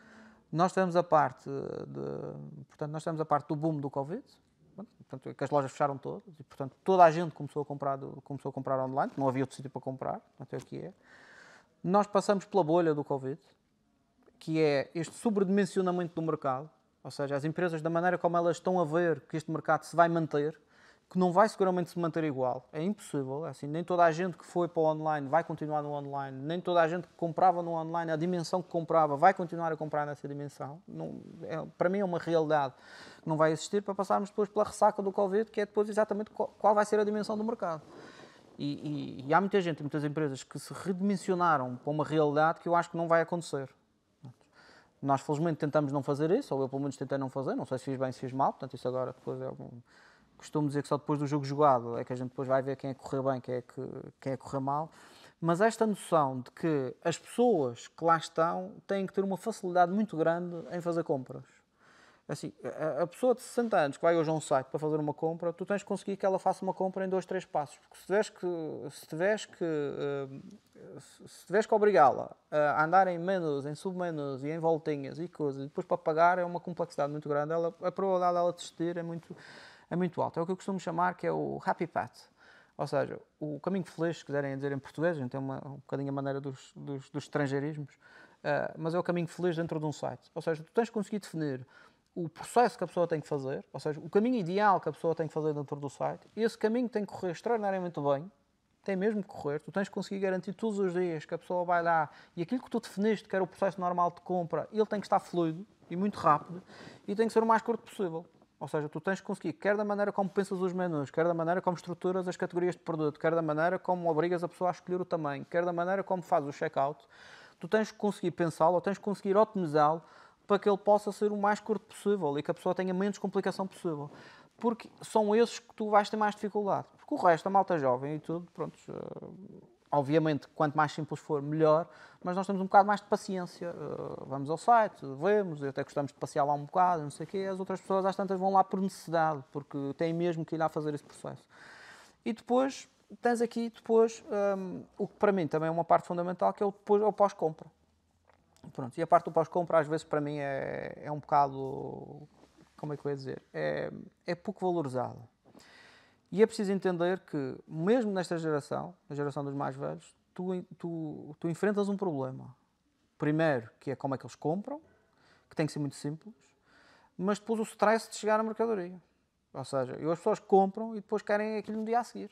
Nós temos a parte do boom do Covid, portanto, que as lojas fecharam todas, e portanto toda a gente começou a comprar online, não havia outro sítio para comprar, até o que é. Nós passamos pela bolha do Covid, que é este sobredimensionamento do mercado, ou seja, as empresas, da maneira como elas estão a ver que este mercado se vai manter, que não vai seguramente se manter igual, é impossível, é assim, nem toda a gente que foi para o online vai continuar no online, nem toda a gente que comprava no online, a dimensão que comprava, vai continuar a comprar nessa dimensão. Não, para mim é uma realidade que não vai existir, para passarmos depois pela ressaca do Covid, que é depois exatamente qual vai ser a dimensão do mercado. E há muita gente, muitas empresas que se redimensionaram para uma realidade que eu acho que não vai acontecer. Nós, felizmente, tentamos não fazer isso, ou eu, pelo menos, tentei não fazer. Não sei se fiz bem, se fiz mal. Portanto, isso agora, depois, costumo dizer que só depois do jogo jogado é que a gente depois vai ver quem é que correu bem, quem é que correu mal. Mas esta noção de que as pessoas que lá estão têm que ter uma facilidade muito grande em fazer compras. Assim, a pessoa de 60 anos que vai hoje a um site para fazer uma compra, tu tens de conseguir que ela faça uma compra em 2, 3 passos. Porque se tiveres que obrigá-la a andar em menus, em submenus e em voltinhas e coisas, e depois para pagar é uma complexidade muito grande, a probabilidade dela desistir é muito alta. É o que eu costumo chamar que é o happy path. Ou seja, o caminho feliz, se quiserem dizer em português, a gente tem um bocadinho a maneira dos estrangeirismos, mas é o caminho feliz dentro de um site. Ou seja, tu tens de conseguir definir o processo que a pessoa tem que fazer, ou seja, o caminho ideal que a pessoa tem que fazer dentro do site, e esse caminho tem que correr extraordinariamente bem, tem mesmo que correr, tu tens de conseguir garantir todos os dias que a pessoa vai lá e aquilo que tu definiste, que era o processo normal de compra, ele tem que estar fluido e muito rápido e tem que ser o mais curto possível. Ou seja, tu tens de conseguir, quer da maneira como pensas os menus, quer da maneira como estruturas as categorias de produto, quer da maneira como obrigas a pessoa a escolher o tamanho, quer da maneira como fazes o checkout, tu tens de conseguir pensá-lo ou tens de conseguir otimizá-lo para que ele possa ser o mais curto possível e que a pessoa tenha menos complicação possível. Porque são esses que tu vais ter mais dificuldade. Porque o resto, a malta jovem e tudo, pronto, obviamente, quanto mais simples for, melhor, mas nós temos um bocado mais de paciência. Vamos ao site, vemos, até gostamos de passear lá um bocado, não sei o quê. As outras pessoas, às tantas, vão lá por necessidade, porque têm mesmo que ir lá fazer esse processo. E depois, tens aqui, o que para mim também é uma parte fundamental, que é o pós-compra. Pronto, e a parte do pós-compra, às vezes, para mim, é um bocado, como é que eu ia dizer, é pouco valorizada. E é preciso entender que, mesmo nesta geração, a geração dos mais velhos, tu enfrentas um problema. Primeiro, que é como é que eles compram, que tem que ser muito simples, mas depois o stress de chegar à mercadoria. Ou seja, as pessoas compram e depois querem aquilo no dia a seguir.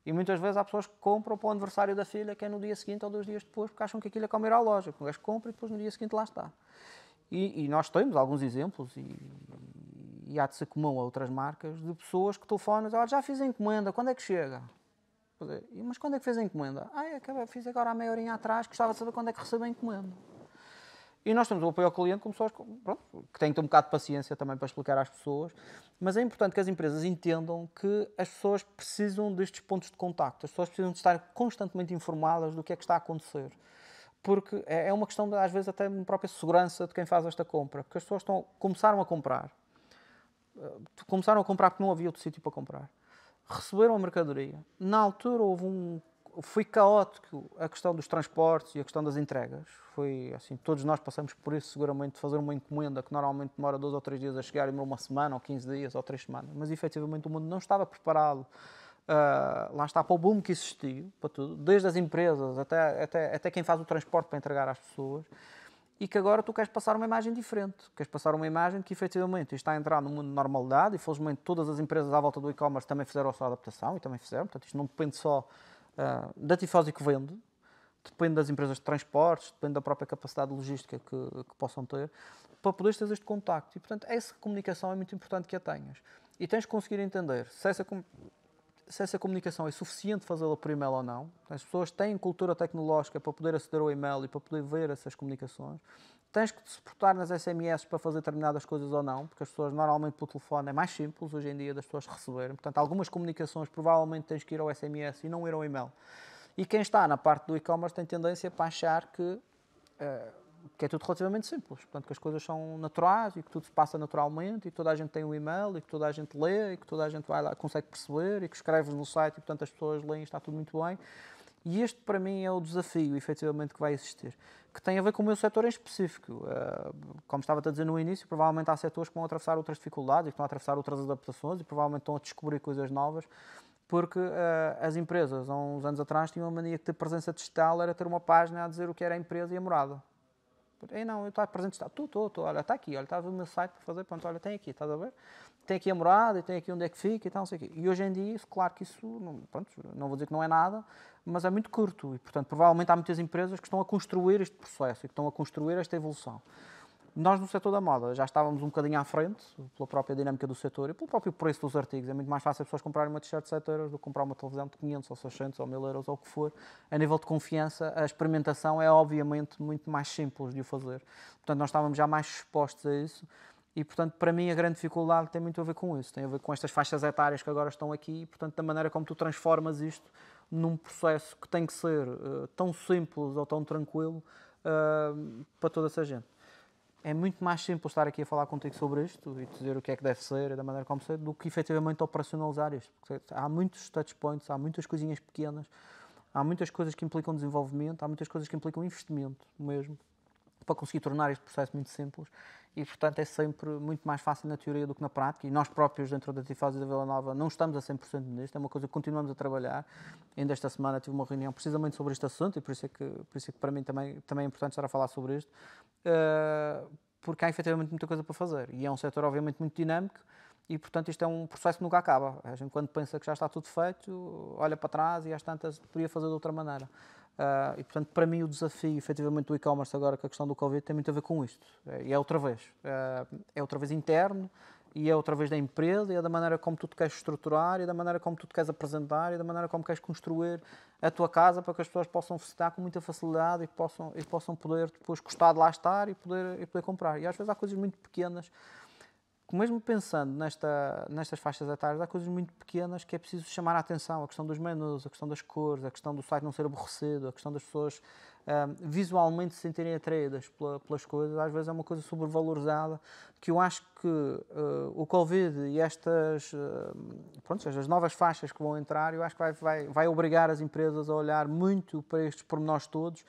E muitas vezes há pessoas que compram para o aniversário da filha, que é no dia seguinte ou 2 dias depois, porque acham que aquilo é como ir à loja. O gajo compra e depois no dia seguinte lá está. E nós temos alguns exemplos, e há de ser comum a outras marcas, de pessoas que telefonam e dizem, já fiz a encomenda, quando é que chega? Mas quando é que fez a encomenda? Fiz agora há meia horinha atrás, gostava de saber quando é que recebo a encomenda. E nós temos o apoio ao cliente com pessoas que têm que ter um bocado de paciência também para explicar às pessoas, mas é importante que as empresas entendam que as pessoas precisam destes pontos de contacto, as pessoas precisam de estar constantemente informadas do que é que está a acontecer. Porque é uma questão, às vezes, até de própria segurança de quem faz esta compra. Porque as pessoas começaram a comprar porque não havia outro sítio para comprar. Receberam a mercadoria. Na altura houve foi caótico a questão dos transportes e a questão das entregas. Foi assim, todos nós passamos por isso seguramente, de fazer uma encomenda que normalmente demora 2 ou 3 dias a chegar e demora uma semana, ou 15 dias, ou 3 semanas. Mas efetivamente o mundo não estava preparado, lá está, para o boom que existiu, para tudo, desde as empresas até quem faz o transporte para entregar às pessoas. E que agora tu queres passar uma imagem diferente. Queres passar uma imagem que efetivamente está a entrar no mundo de normalidade e felizmente todas as empresas à volta do e-commerce também fizeram a sua adaptação e também fizeram. Portanto, isto não depende só da Tifose que vende, depende das empresas de transportes, depende da própria capacidade logística que possam ter, para poderes ter este contacto. E, portanto, essa comunicação é muito importante que a tenhas. E tens de conseguir entender se essa comunicação é suficiente fazê-la por e-mail ou não. As pessoas têm cultura tecnológica para poder aceder ao e-mail e para poder ver essas comunicações. Tens que te suportar nas SMS para fazer determinadas coisas ou não, porque as pessoas normalmente pelo telefone é mais simples hoje em dia das pessoas receberem. Portanto, algumas comunicações provavelmente tens que ir ao SMS e não ir ao e-mail. E quem está na parte do e-commerce tem tendência para achar que é tudo relativamente simples. Portanto, que as coisas são naturais e que tudo se passa naturalmente e que toda a gente tem um e-mail e que toda a gente lê e que toda a gente vai lá, consegue perceber e que escreve no site e, portanto, as pessoas leem e está tudo muito bem. E este, para mim, é o desafio, efetivamente, que vai existir. Que tem a ver com o meu setor em específico. Como estava a dizer no início, provavelmente há setores que vão atravessar outras dificuldades e que estão a atravessar outras adaptações e provavelmente estão a descobrir coisas novas, porque as empresas, há uns anos atrás, tinham a mania que ter presença digital era ter uma página a dizer o que era a empresa e a morada. Ei, não, eu estou presente, estou, olha, está aqui, olha, está a ver o meu site para fazer, pronto, olha, tem aqui, estás a ver? Tem aqui a morada e tem aqui onde é que fica e tal, não sei o quê. E hoje em dia, claro que isso, não, pronto, não vou dizer que não é nada, mas é muito curto e, portanto, provavelmente há muitas empresas que estão a construir este processo e que estão a construir esta evolução. Nós, no setor da moda, já estávamos um bocadinho à frente, pela própria dinâmica do setor e pelo próprio preço dos artigos. É muito mais fácil as pessoas comprarem uma t-shirt de 7 euros do que comprar uma televisão de 500 ou 600 ou 1000 euros ou o que for. A nível de confiança, a experimentação é obviamente muito mais simples de o fazer. Portanto, nós estávamos já mais expostos a isso e, portanto, para mim a grande dificuldade tem muito a ver com isso. Tem a ver com estas faixas etárias que agora estão aqui e, portanto, da maneira como tu transformas isto num processo que tem que ser tão simples ou tão tranquilo para toda essa gente. É muito mais simples estar aqui a falar contigo sobre isto e dizer o que é que deve ser e da maneira como ser, do que efetivamente operacionalizar isto. Porque há muitos touchpoints, há muitas coisinhas pequenas, há muitas coisas que implicam desenvolvimento, há muitas coisas que implicam investimento mesmo, para conseguir tornar este processo muito simples. E, portanto, é sempre muito mais fácil na teoria do que na prática. E nós próprios, dentro da Tifose da Vila Nova, não estamos a 100% nisto. É uma coisa que continuamos a trabalhar. Ainda esta semana tive uma reunião precisamente sobre este assunto e por isso é que para mim também é importante estar a falar sobre isto. Porque há efetivamente muita coisa para fazer. E é um setor, obviamente, muito dinâmico. E, portanto, isto é um processo que nunca acaba. A gente, quando pensa que já está tudo feito, olha para trás e às tantas podia fazer de outra maneira. E, portanto, para mim o desafio, efetivamente, do e-commerce agora com a questão do Covid tem muito a ver com isto. E é outra vez. É outra vez interno, e é outra vez da empresa, e é da maneira como tu te queres estruturar, e da maneira como tu te queres apresentar, e da maneira como queres construir a tua casa para que as pessoas possam visitar com muita facilidade e possam poder depois gostar de lá estar e poder comprar. E às vezes há coisas muito pequenas que mesmo pensando nestas faixas etárias, há coisas muito pequenas que é preciso chamar a atenção. A questão dos menus, a questão das cores, a questão do site não ser aborrecido, a questão das pessoas visualmente se sentirem atraídas pelas coisas, às vezes é uma coisa sobrevalorizada, que eu acho que o Covid e estas novas faixas que vão entrar, eu acho que vai obrigar as empresas a olhar muito para estes pormenores todos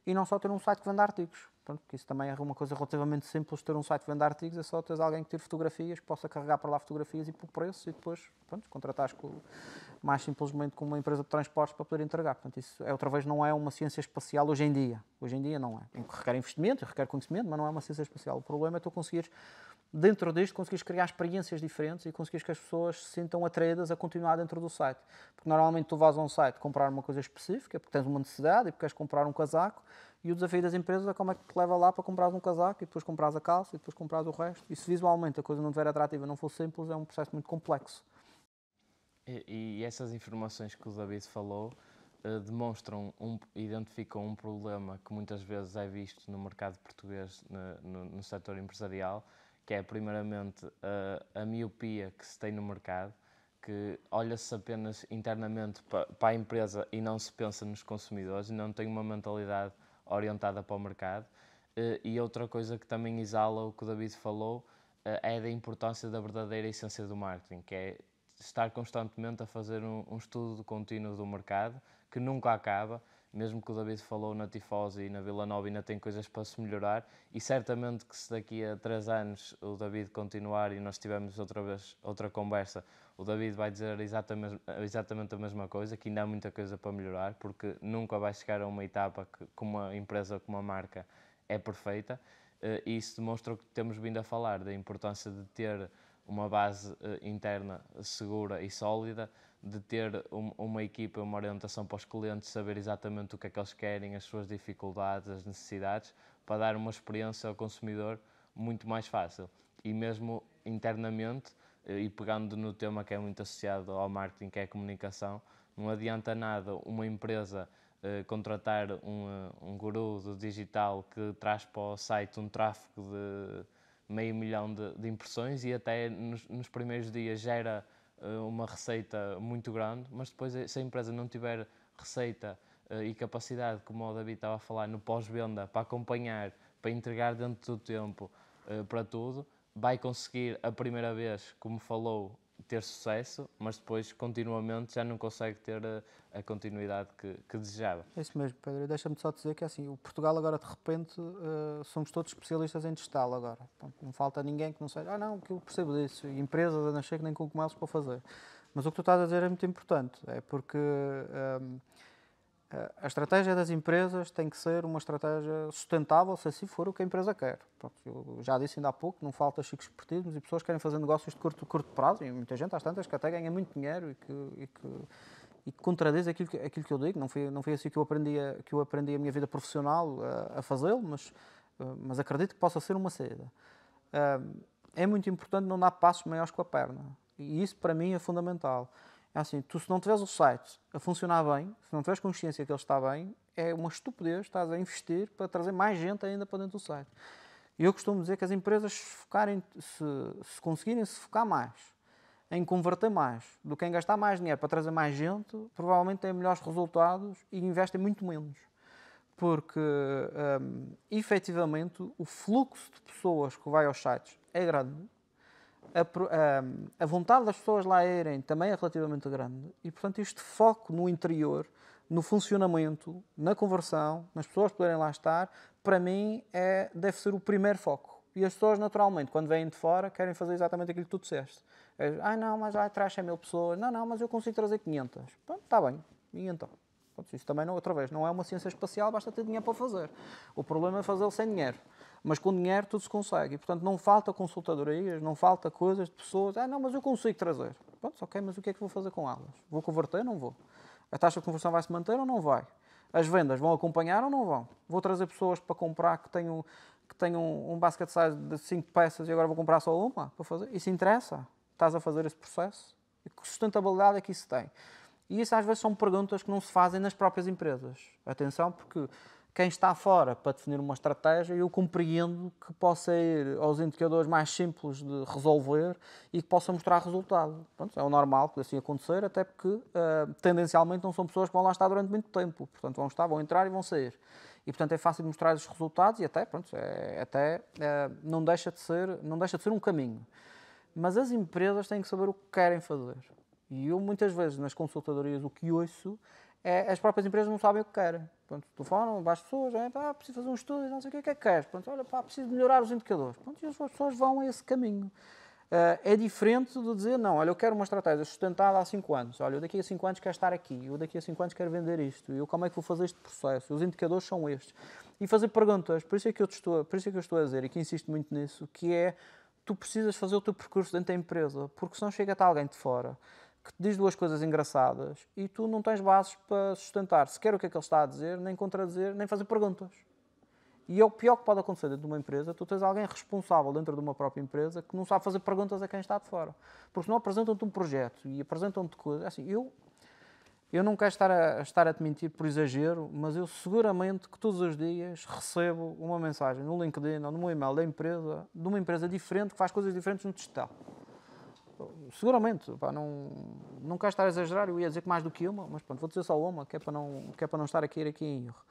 e não só ter um site que vende artigos. Pronto, porque isso também é uma coisa relativamente simples, ter um site que vende artigos, é só teres alguém que tire fotografias, que possa carregar para lá fotografias e por preço, e depois, pronto, contratares mais simplesmente com uma empresa de transportes para poder entregar. Portanto, isso outra vez não é uma ciência espacial hoje em dia. Hoje em dia não é. Requer investimento, requer conhecimento, mas não é uma ciência espacial. O problema é tu conseguires, dentro disto, conseguires criar experiências diferentes e conseguires que as pessoas se sintam atraídas a continuar dentro do site. Porque normalmente tu vais a um site comprar uma coisa específica, porque tens uma necessidade e porque queres comprar um casaco, e o desafio das empresas é como é que te leva lá para comprar um casaco e depois comprar a calça e depois comprar o resto. E se visualmente a coisa não estiver atrativa e não for simples, é um processo muito complexo. E essas informações que o David falou identificam um problema que muitas vezes é visto no mercado português, no setor empresarial, que é primeiramente a miopia que se tem no mercado, que olha-se apenas internamente para a empresa e não se pensa nos consumidores, e não tem uma mentalidade orientada para o mercado. E outra coisa que também exala o que o David falou é da importância da verdadeira essência do marketing, que é estar constantemente a fazer um estudo contínuo do mercado, que nunca acaba. Mesmo que o David falou na Tifosi e na Vila Nova ainda tem coisas para se melhorar, e certamente que se daqui a 3 anos o David continuar e nós tivermos outra vez outra conversa, o David vai dizer exatamente a mesma coisa, que ainda há muita coisa para melhorar, porque nunca vai chegar a uma etapa que uma empresa, como uma marca, é perfeita, e isso demonstra o que temos vindo a falar, da importância de ter uma base interna segura e sólida, de ter uma equipa, uma orientação para os clientes, saber exatamente o que é que eles querem, as suas dificuldades, as necessidades, para dar uma experiência ao consumidor muito mais fácil. E mesmo internamente, e pegando no tema que é muito associado ao marketing, que é a comunicação, não adianta nada uma empresa contratar um guru do digital que traz para o site um tráfego de 500 mil de impressões e até nos primeiros dias gera uma receita muito grande, mas depois, se a empresa não tiver receita e capacidade, como o David estava a falar, no pós-venda, para acompanhar, para entregar dentro do tempo, para tudo, vai conseguir a primeira vez, como falou, ter sucesso, mas depois continuamente já não consegue ter a continuidade que desejava. É isso mesmo, Pedro. E deixa-me só dizer que assim, o Portugal agora de repente somos todos especialistas em digital agora. Pronto, não falta ninguém que não seja, não, que eu percebo disso, e empresas a nascer que nem cogumelos para fazer. Mas o que tu estás a dizer é muito importante, é porque a estratégia das empresas tem que ser uma estratégia sustentável, se assim for o que a empresa quer. Pronto, eu já disse ainda há pouco, não falta chicos espertismos e pessoas que querem fazer negócios de curto prazo, e muita gente às tantas que até ganha muito dinheiro e que contradiz aquilo que eu digo. Não foi assim que eu aprendi a minha vida profissional a fazê-lo, mas acredito que possa ser uma saída. É muito importante não dar passos maiores com a perna, e isso para mim é fundamental. É assim, tu se não tiveres o site a funcionar bem, se não tiveres consciência que ele está bem, é uma estupidez, estás a investir para trazer mais gente ainda para dentro do site. E eu costumo dizer que as empresas se conseguirem se focar mais em converter mais do que em gastar mais dinheiro para trazer mais gente, provavelmente têm melhores resultados e investem muito menos. Porque, efetivamente, o fluxo de pessoas que vai aos sites é grande, a vontade das pessoas lá irem também é relativamente grande e, portanto, este foco no interior, no funcionamento, na conversão, nas pessoas poderem lá estar, para mim deve ser o primeiro foco. E as pessoas, naturalmente, quando vêm de fora, querem fazer exatamente aquilo que tu disseste. Não, mas traz 100 mil pessoas. Não, mas eu consigo trazer 500. Pronto, está bem. E então? Pronto, isso também, outra vez, não é uma ciência espacial, basta ter dinheiro para fazer. O problema é fazê-lo sem dinheiro. Mas com dinheiro tudo se consegue. E, portanto, não falta consultadorias, não falta coisas de pessoas. Não, mas eu consigo trazer. Pronto, ok, mas o que é que vou fazer com elas? Vou converter? Não vou. A taxa de conversão vai se manter ou não vai? As vendas vão acompanhar ou não vão? Vou trazer pessoas para comprar que tenham um basket size de 5 peças e agora vou comprar só uma para fazer? Isso interessa? Estás a fazer esse processo? E que sustentabilidade é que isso tem? E isso às vezes são perguntas que não se fazem nas próprias empresas. Atenção, porque quem está fora para definir uma estratégia, eu compreendo que possa ir aos indicadores mais simples de resolver e que possa mostrar resultado. Pronto, é o normal que assim acontecer, até porque tendencialmente não são pessoas que vão lá estar durante muito tempo. Portanto, vão entrar e vão sair. E, portanto, é fácil de mostrar os resultados e até, não deixa de ser um caminho. Mas as empresas têm que saber o que querem fazer. E eu, muitas vezes, nas consultadorias, o que ouço é as próprias empresas não sabem o que querem. Pronto, telefonam para as pessoas, preciso fazer um estudo, não sei o que é que queres. Pronto, olha, preciso melhorar os indicadores. Pronto, e as pessoas vão a esse caminho. É diferente de dizer, não, olha, eu quero uma estratégia sustentada há 5 anos. Olha, eu daqui a 5 anos quero estar aqui. Eu daqui a 5 anos quero vender isto. E eu como é que vou fazer este processo? Os indicadores são estes. E fazer perguntas. Por isso é que eu estou a dizer, e que insisto muito nisso, que é, tu precisas fazer o teu percurso dentro da empresa, porque senão chega-te alguém de fora que te diz 2 coisas engraçadas e tu não tens bases para sustentar sequer o que é que ele está a dizer, nem contradizer, nem fazer perguntas. E é o pior que pode acontecer dentro de uma empresa, tu tens alguém responsável dentro de uma própria empresa que não sabe fazer perguntas a quem está de fora. Porque senão apresentam-te um projeto e apresentam-te coisas. Assim, eu não quero estar a te mentir por exagero, mas eu seguramente que todos os dias recebo uma mensagem no LinkedIn ou no meu e-mail da empresa, de uma empresa diferente que faz coisas diferentes no digital. Seguramente, não quero estar a exagerar, eu ia dizer que mais do que uma, mas pronto, vou dizer só uma, que é para não estar aqui em erro.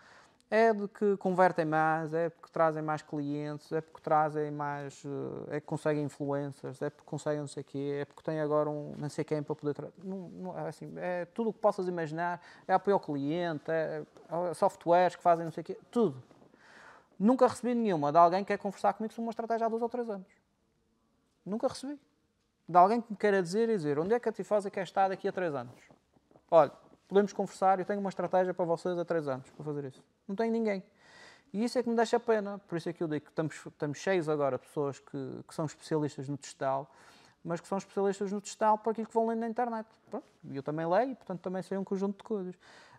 É de que convertem mais, é porque trazem mais clientes, é porque trazem mais, é que conseguem influências, é porque conseguem não sei o quê, é porque têm agora um não sei quem para poder... é, assim, é tudo o que possas imaginar, é apoio ao cliente, é softwares que fazem não sei o quê, tudo. Nunca recebi nenhuma de alguém que quer conversar comigo sobre uma estratégia há 2 ou 3 anos. Nunca recebi. De alguém que me queira dizer onde é que a Tifosa quer estar daqui a 3 anos. Olha, podemos conversar, eu tenho uma estratégia para vocês há 3 anos para fazer isso. Não tenho ninguém. E isso é que me deixa pena. Por isso é que eu digo que estamos cheios agora de pessoas que são especialistas no digital, mas que são especialistas no digital para aquilo que vão lendo na internet. Pronto, eu também leio e, portanto, também sei um conjunto de coisas.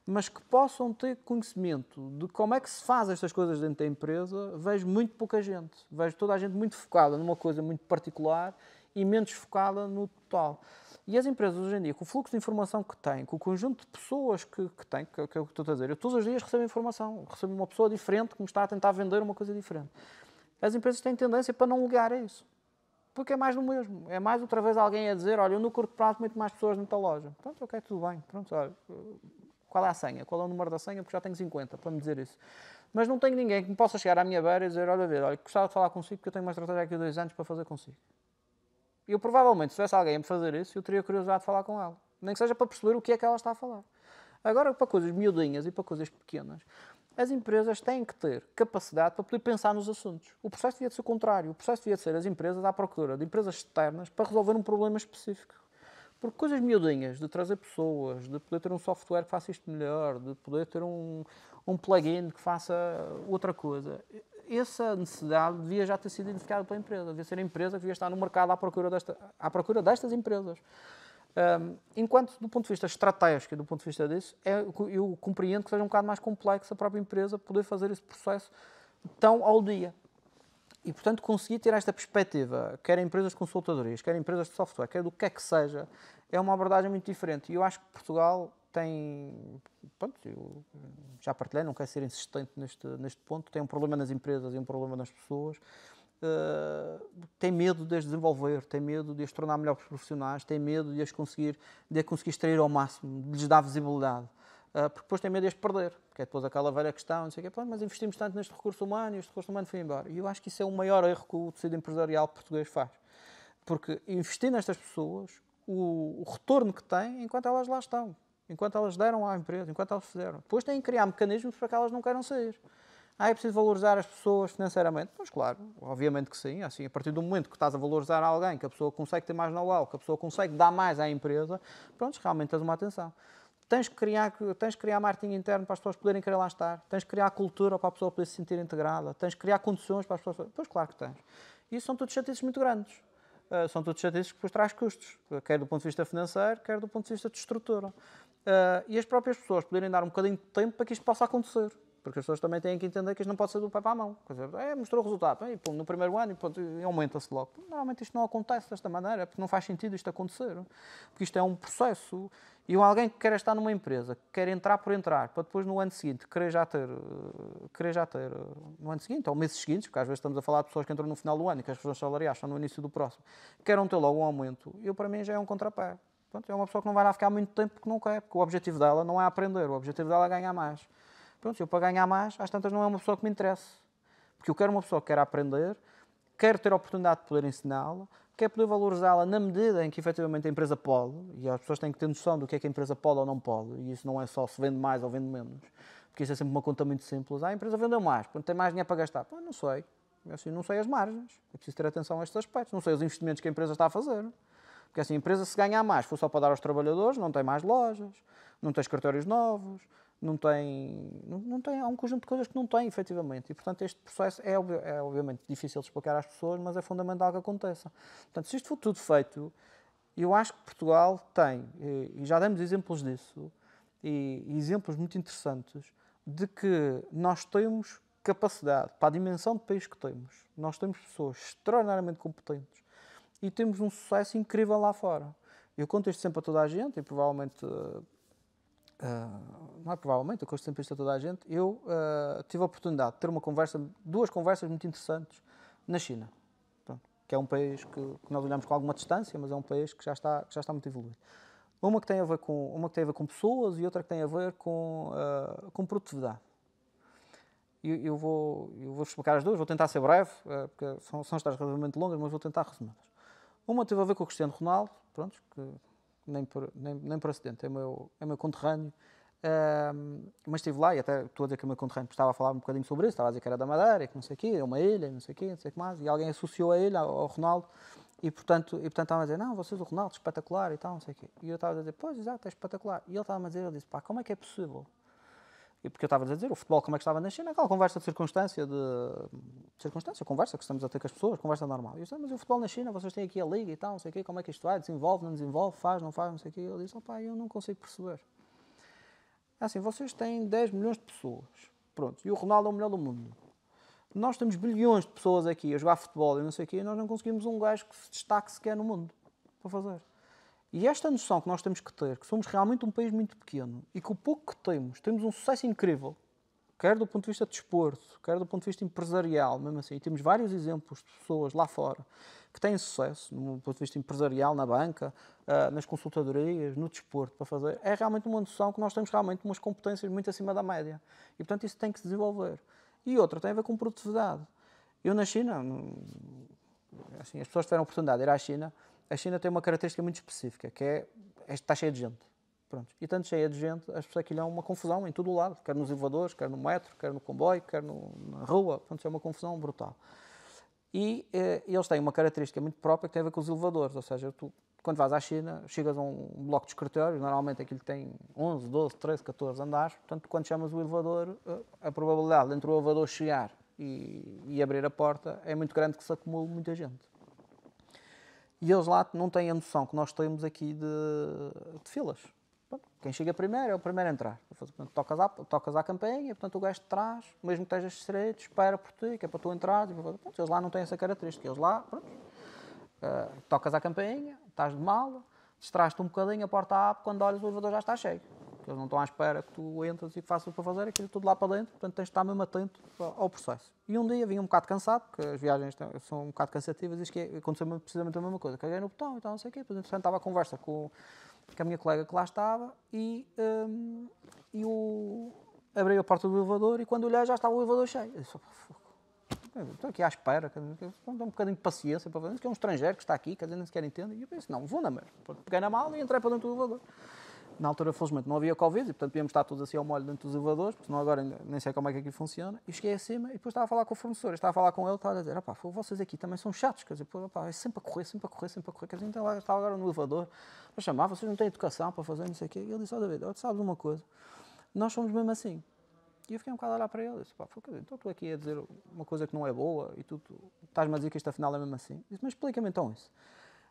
Mas que possam ter conhecimento de como é que se faz estas coisas dentro da empresa, vejo muito pouca gente. Vejo toda a gente muito focada numa coisa muito particular e menos focada no total. E as empresas hoje em dia, com o fluxo de informação que têm, com o conjunto de pessoas que têm, que é o que eu estou a dizer, eu todos os dias recebo informação, recebo uma pessoa diferente que me está a tentar vender uma coisa diferente. As empresas têm tendência para não ligar a isso. Porque é mais do mesmo. É mais outra vez alguém a dizer, olha, eu no curto prazo meto mais pessoas nesta loja. Pronto, ok, tudo bem. Pronto, olha, qual é a senha? Qual é o número da senha? Porque já tenho 50 para me dizer isso. Mas não tenho ninguém que me possa chegar à minha beira e dizer, olha, gostava de falar consigo porque eu tenho uma estratégia aqui há 2 anos para fazer consigo. Eu provavelmente, se tivesse alguém a me fazer isso, eu teria curiosidade de falar com ela. Nem que seja para perceber o que é que ela está a falar. Agora, para coisas miudinhas e para coisas pequenas, as empresas têm que ter capacidade para poder pensar nos assuntos. O processo devia ser o contrário. O processo devia ser as empresas à procura de empresas externas para resolver um problema específico. Porque coisas miudinhas, de trazer pessoas, de poder ter um software que faça isto melhor, de poder ter um plugin que faça outra coisa, essa necessidade devia já ter sido identificada pela empresa. Devia ser a empresa que devia estar no mercado à procura destas empresas. Enquanto, do ponto de vista estratégico e do ponto de vista disso, eu compreendo que seja um bocado mais complexo a própria empresa poder fazer esse processo tão ao dia. E, portanto, conseguir ter esta perspectiva, quer empresas de consultadorias, quer empresas de software, quer do que é que seja, é uma abordagem muito diferente. E eu acho que Portugal tem... Pronto, eu já partilhei, não quero ser insistente neste ponto, tem um problema nas empresas e um problema nas pessoas. Tem medo de as desenvolver, tem medo de as tornar melhores profissionais, tem medo de as conseguir extrair ao máximo, de lhes dar visibilidade. Porque depois tem medo de as perder, porque é depois aquela velha questão, não sei o quê, mas investimos tanto neste recurso humano e este recurso humano foi embora. E eu acho que isso é o maior erro que o tecido empresarial português faz. Porque investir nestas pessoas, o retorno que tem enquanto elas lá estão, enquanto elas deram à empresa, enquanto elas fizeram. Depois têm que criar mecanismos para que elas não queiram sair. É preciso valorizar as pessoas financeiramente? Pois claro, obviamente que sim. Assim, a partir do momento que estás a valorizar alguém, que a pessoa consegue ter mais know-how, que a pessoa consegue dar mais à empresa, pronto, realmente tens uma atenção. Tens que criar marketing interno para as pessoas poderem querer lá estar. Tens que criar cultura para a pessoa poder se sentir integrada. Tens que criar condições para as pessoas... Pois claro que tens. E isso são todos chatices muito grandes. São todos chatices que depois traz custos. Quer do ponto de vista financeiro, quer do ponto de vista de estrutura. E as próprias pessoas poderem dar um bocadinho de tempo para que isto possa acontecer. Porque as pessoas também têm que entender que isto não pode ser do pé para a mão. Quer dizer, mostrou o resultado. E, pô, no primeiro ano e aumenta-se logo. Normalmente isto não acontece desta maneira, porque não faz sentido isto acontecer. Porque isto é um processo. E alguém que quer estar numa empresa, que quer entrar por entrar, para depois no ano seguinte querer já ter no ano seguinte, ou meses seguintes, porque às vezes estamos a falar de pessoas que entram no final do ano e que as pessoas salariais estão no início do próximo, queiram ter logo um aumento, para mim já é um contrapé. Pronto, é uma pessoa que não vai lá ficar muito tempo porque não quer, porque o objetivo dela não é aprender, o objetivo dela é ganhar mais. Pronto, eu para ganhar mais, às tantas não é uma pessoa que me interesse. Porque eu quero uma pessoa que quer aprender, quero ter a oportunidade de poder ensiná-la, quero poder valorizá-la na medida em que efetivamente a empresa pode, e as pessoas têm que ter noção do que é que a empresa pode ou não pode, e isso não é só se vende mais ou vende menos, porque isso é sempre uma conta muito simples. A empresa vendeu mais, tem mais dinheiro para gastar. Não sei. Assim, não sei as margens. É preciso ter atenção a estes aspectos. Não sei os investimentos que a empresa está a fazer. Porque assim, a empresa, se ganhar mais, for só para dar aos trabalhadores, não tem mais lojas, não tem escritórios novos, não tem, há um conjunto de coisas que não tem, efetivamente. E, portanto, este processo é obviamente difícil de explicar às pessoas, mas é fundamental que aconteça. Portanto, se isto for tudo feito, eu acho que Portugal tem, e já demos exemplos disso, e exemplos muito interessantes, de que nós temos capacidade, para a dimensão de país que temos, nós temos pessoas extraordinariamente competentes e temos um sucesso incrível lá fora. Eu conto isto sempre a toda a gente, e provavelmente... não é provavelmente, eu conto sempre isto a toda a gente. Eu tive a oportunidade de ter duas conversas muito interessantes na China. Pronto, que é um país que nós olhamos com alguma distância, mas é um país que já está muito evoluído. Uma que tem a ver com pessoas e outra que tem a ver com produtividade. eu vou explicar as duas, vou tentar ser breve, porque são histórias relativamente longas, mas vou tentar resumê-las. Uma teve a ver com o Cristiano Ronaldo, pronto, que nem por acidente, é meu conterrâneo, mas estive lá, e até estou a dizer que é meu conterrâneo, porque estava a falar um bocadinho sobre isso, estava a dizer que era da Madeira, que não sei o quê, é uma ilha, não sei o quê, não sei o que mais, e alguém associou a ele, ao Ronaldo, e portanto estava a dizer, não, vocês o Ronaldo, espetacular e tal, não sei o quê. E eu estava a dizer, pois, exato, é espetacular. E ele estava a dizer, ele disse, pá, como é que é possível? E porque eu estava a dizer, o futebol como é que estava na China, aquela conversa de circunstância, conversa que estamos a ter com as pessoas, conversa normal. E eu disse, mas o futebol na China, vocês têm aqui a liga e tal, não sei o quê, como é que isto vai, desenvolve, não desenvolve, faz, não faz, não sei o quê. E ele disse, pá, eu não consigo perceber. É assim, vocês têm 10 milhões de pessoas, pronto, e o Ronaldo é o melhor do mundo. Nós temos bilhões de pessoas aqui a jogar futebol e não sei o quê, e nós não conseguimos um gajo que se destaque sequer no mundo para fazer. E esta noção que nós temos que ter, que somos realmente um país muito pequeno e que o pouco que temos um sucesso incrível, quer do ponto de vista de desporto, quer do ponto de vista empresarial, mesmo assim, e temos vários exemplos de pessoas lá fora que têm sucesso, do ponto de vista empresarial, na banca, nas consultadorias, no desporto, para fazer, é realmente uma noção que nós temos realmente umas competências muito acima da média. E, portanto, isso tem que se desenvolver. E outra tem a ver com produtividade. Eu, na China, assim, as pessoas tiveram a oportunidade de ir à China. A China tem uma característica muito específica, que está cheia de gente. Pronto. E tanto cheia de gente, as pessoas aqui há uma confusão em todo o lado, quer nos elevadores, quer no metro, quer no comboio, quer na rua. Portanto, é uma confusão brutal. E eles têm uma característica muito própria que tem a ver com os elevadores. Ou seja, tu, quando vais à China, chegas a um bloco de escritórios, normalmente aquilo tem 11, 12, 13, 14 andares. Portanto, quando chamas o elevador, a probabilidade de entre o elevador chegar e abrir a porta é muito grande que se acumule muita gente. E eles lá não têm a noção que nós temos aqui de filas. Pronto, quem chega primeiro é o primeiro a entrar. Portanto, tocas à campainha, portanto o gajo de trás, mesmo que estejas estreito, espera por ti, que é para tu entrar. Eles lá não têm essa característica. Eles lá, pronto, tocas à campainha, estás de mala, distrais-te um bocadinho, a porta abre, quando olhas o elevador já está cheio. Eles não estão à espera que tu entres e faças para fazer aquilo tudo lá para dentro, portanto tens de estar mesmo atento ao processo. E um dia vim um bocado cansado, porque as viagens são um bocado cansativas, e diz que aconteceu precisamente a mesma coisa. Caguei no botão e tal, não sei o quê. Depois, entretanto, estava a conversa com a minha colega que lá estava e abri a porta do elevador e quando olhei já estava o elevador cheio. Eu disse, estou aqui à espera, dá um bocadinho de paciência para ver, que é um estrangeiro que está aqui, quer dizer, nem sequer entende. E eu pensei, não, vou na mesma. Peguei na mala e entrei para dentro do elevador. Na altura, felizmente, não havia Covid e, portanto, podíamos estar todos assim ao molho dentro dos elevadores, porque senão agora nem sei como é que aquilo funciona. E cheguei acima e depois estava a falar com o fornecedor. Estava a falar com ele, estava a dizer, vocês aqui também são chatos, quer dizer, é sempre a correr, sempre a correr, sempre a correr. Quer dizer, então lá estava agora no elevador, a chamar, vocês não têm educação para fazer, não sei o quê. E ele disse, David, sabes uma coisa, nós somos mesmo assim. E eu fiquei um bocado a olhar para ele e disse, então estou aqui a dizer uma coisa que não é boa e tu estás-me a dizer que isto afinal é mesmo assim. Eu disse, mas explica-me então isso.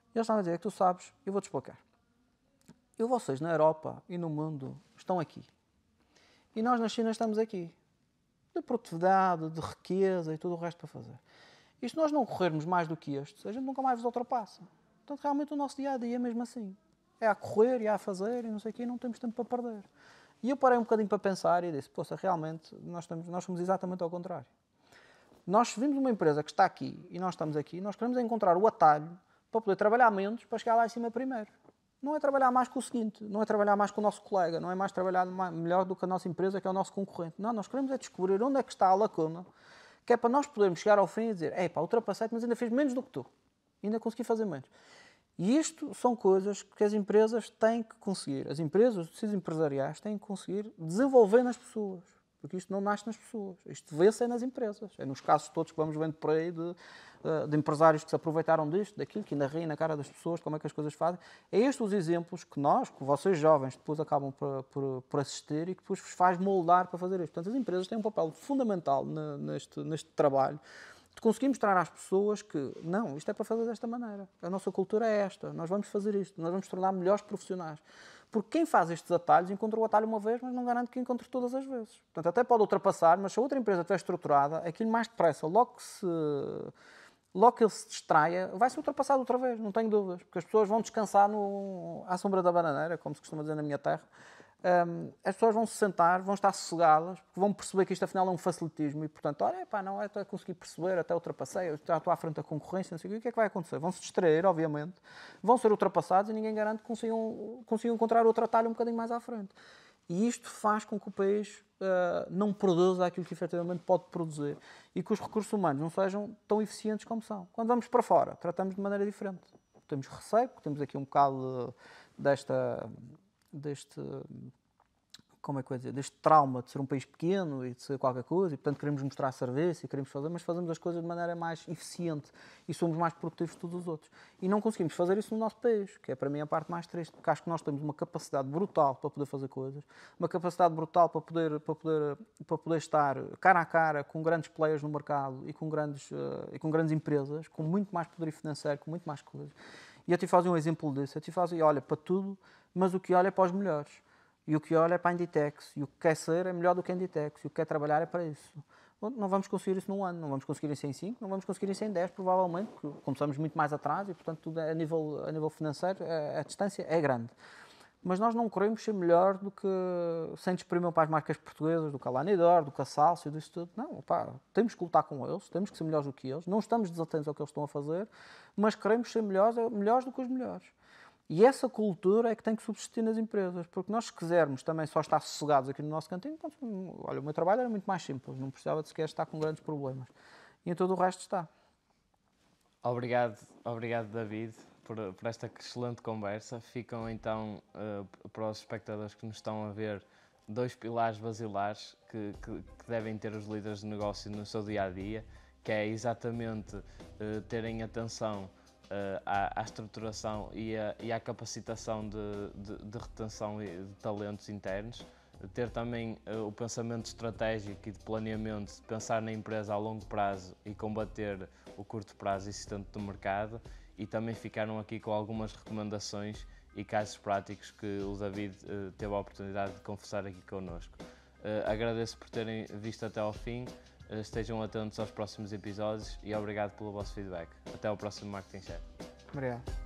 E eles estavam a dizer, que tu sabes, eu vou-te explicar. Vocês na Europa e no mundo estão aqui. E nós na China estamos aqui. De produtividade, de riqueza e tudo o resto para fazer. E se nós não corrermos mais do que estes, a gente nunca mais vos ultrapassa. Portanto, realmente o nosso dia-a-dia é mesmo assim. É a correr e a fazer e não sei o quê, e não temos tempo para perder. E eu parei um bocadinho para pensar e disse, poxa, realmente nós somos exatamente ao contrário. Nós vimos uma empresa que está aqui e nós estamos aqui, nós queremos encontrar o atalho para poder trabalhar menos para chegar lá em cima primeiro. Não é trabalhar mais com o seguinte, não é trabalhar mais com o nosso colega, não é mais trabalhar melhor do que a nossa empresa, que é o nosso concorrente. Não, nós queremos é descobrir onde é que está a lacuna, que é para nós podermos chegar ao fim e dizer, ultrapassei-te, mas ainda fiz menos do que tu. Ainda consegui fazer menos. E isto são coisas que as empresas têm que conseguir. As empresas, os tecidos empresariais, têm que conseguir desenvolver nas pessoas. Porque isto não nasce nas pessoas. Isto vê-se nas empresas. É nos casos todos que vamos vendo por aí de empresários que se aproveitaram disto, daquilo, que ainda riem na cara das pessoas, como é que as coisas fazem. É estes os exemplos que vocês jovens, depois acabam por assistir e que depois vos faz moldar para fazer isto. Portanto, as empresas têm um papel fundamental neste trabalho, de conseguir mostrar às pessoas que, não, isto é para fazer desta maneira. A nossa cultura é esta. Nós vamos fazer isto. Nós vamos tornar melhores profissionais. Porque quem faz estes atalhos encontra o atalho uma vez, mas não garante que encontre todas as vezes. Portanto, até pode ultrapassar, mas se a outra empresa estiver estruturada, aquilo mais depressa, logo que ele se distraia, vai ser ultrapassado outra vez, não tenho dúvidas. Porque as pessoas vão descansar à sombra da bananeira, como se costuma dizer na minha terra. As pessoas vão se sentar, vão estar sossegadas, porque vão perceber que isto afinal é um facilitismo e, portanto, não é até conseguir perceber, até ultrapassei, eu já estou à frente da concorrência, não sei o que é que vai acontecer? Vão se distrair, obviamente, vão ser ultrapassados e ninguém garante que consigam encontrar outro atalho um bocadinho mais à frente. E isto faz com que o país não produza aquilo que efetivamente pode produzir e que os recursos humanos não sejam tão eficientes como são. Quando vamos para fora, tratamos de maneira diferente. Temos receio, porque temos aqui um bocado deste como é que eu ia dizer, deste trauma de ser um país pequeno e de ser qualquer coisa, e portanto queremos mostrar serviço e queremos fazer, mas fazemos as coisas de maneira mais eficiente e somos mais produtivos que todos os outros. E não conseguimos fazer isso no nosso país, que é para mim a parte mais triste, porque acho que nós temos uma capacidade brutal para poder fazer coisas, uma capacidade brutal para poder estar cara a cara com grandes players no mercado e com grandes empresas, com muito mais poder financeiro, com muito mais coisas. E eu te faço um exemplo disso, eu te faço, olha para tudo, mas o que olha é para os melhores. E o que olha é para a Inditex. E o que quer ser é melhor do que a Inditex. E o que quer trabalhar é para isso. Não vamos conseguir isso num ano, não vamos conseguir isso em 5, não vamos conseguir isso em 10, provavelmente, porque começamos muito mais atrás e, portanto, tudo a nível financeiro, a distância é grande. Mas nós não queremos ser melhor do que, sem desprimir para as marcas portuguesas, do que a Lanidor, do que a Salcio, disso tudo. Não, pá, temos que lutar com eles, temos que ser melhores do que eles, não estamos desatentos ao que eles estão a fazer, mas queremos ser melhores do que os melhores. E essa cultura é que tem que subsistir nas empresas, porque nós, se quisermos também só estar sossegados aqui no nosso cantinho, então, olha, o meu trabalho era muito mais simples, não precisava de sequer estar com grandes problemas. E em todo o resto está. Obrigado, David, por esta excelente conversa. Ficam então, para os espectadores que nos estão a ver, 2 pilares basilares que devem ter os líderes de negócio no seu dia-a-dia, que é exatamente terem atenção à estruturação e à capacitação de retenção de talentos internos, ter também o pensamento estratégico e de planeamento, de pensar na empresa a longo prazo e combater o curto prazo existente do mercado, e também ficaram aqui com algumas recomendações e casos práticos que o David teve a oportunidade de conversar aqui connosco. Agradeço por terem visto até ao fim. Estejam atentos aos próximos episódios e obrigado pelo vosso feedback. Até ao próximo Marketing Chat. Obrigado.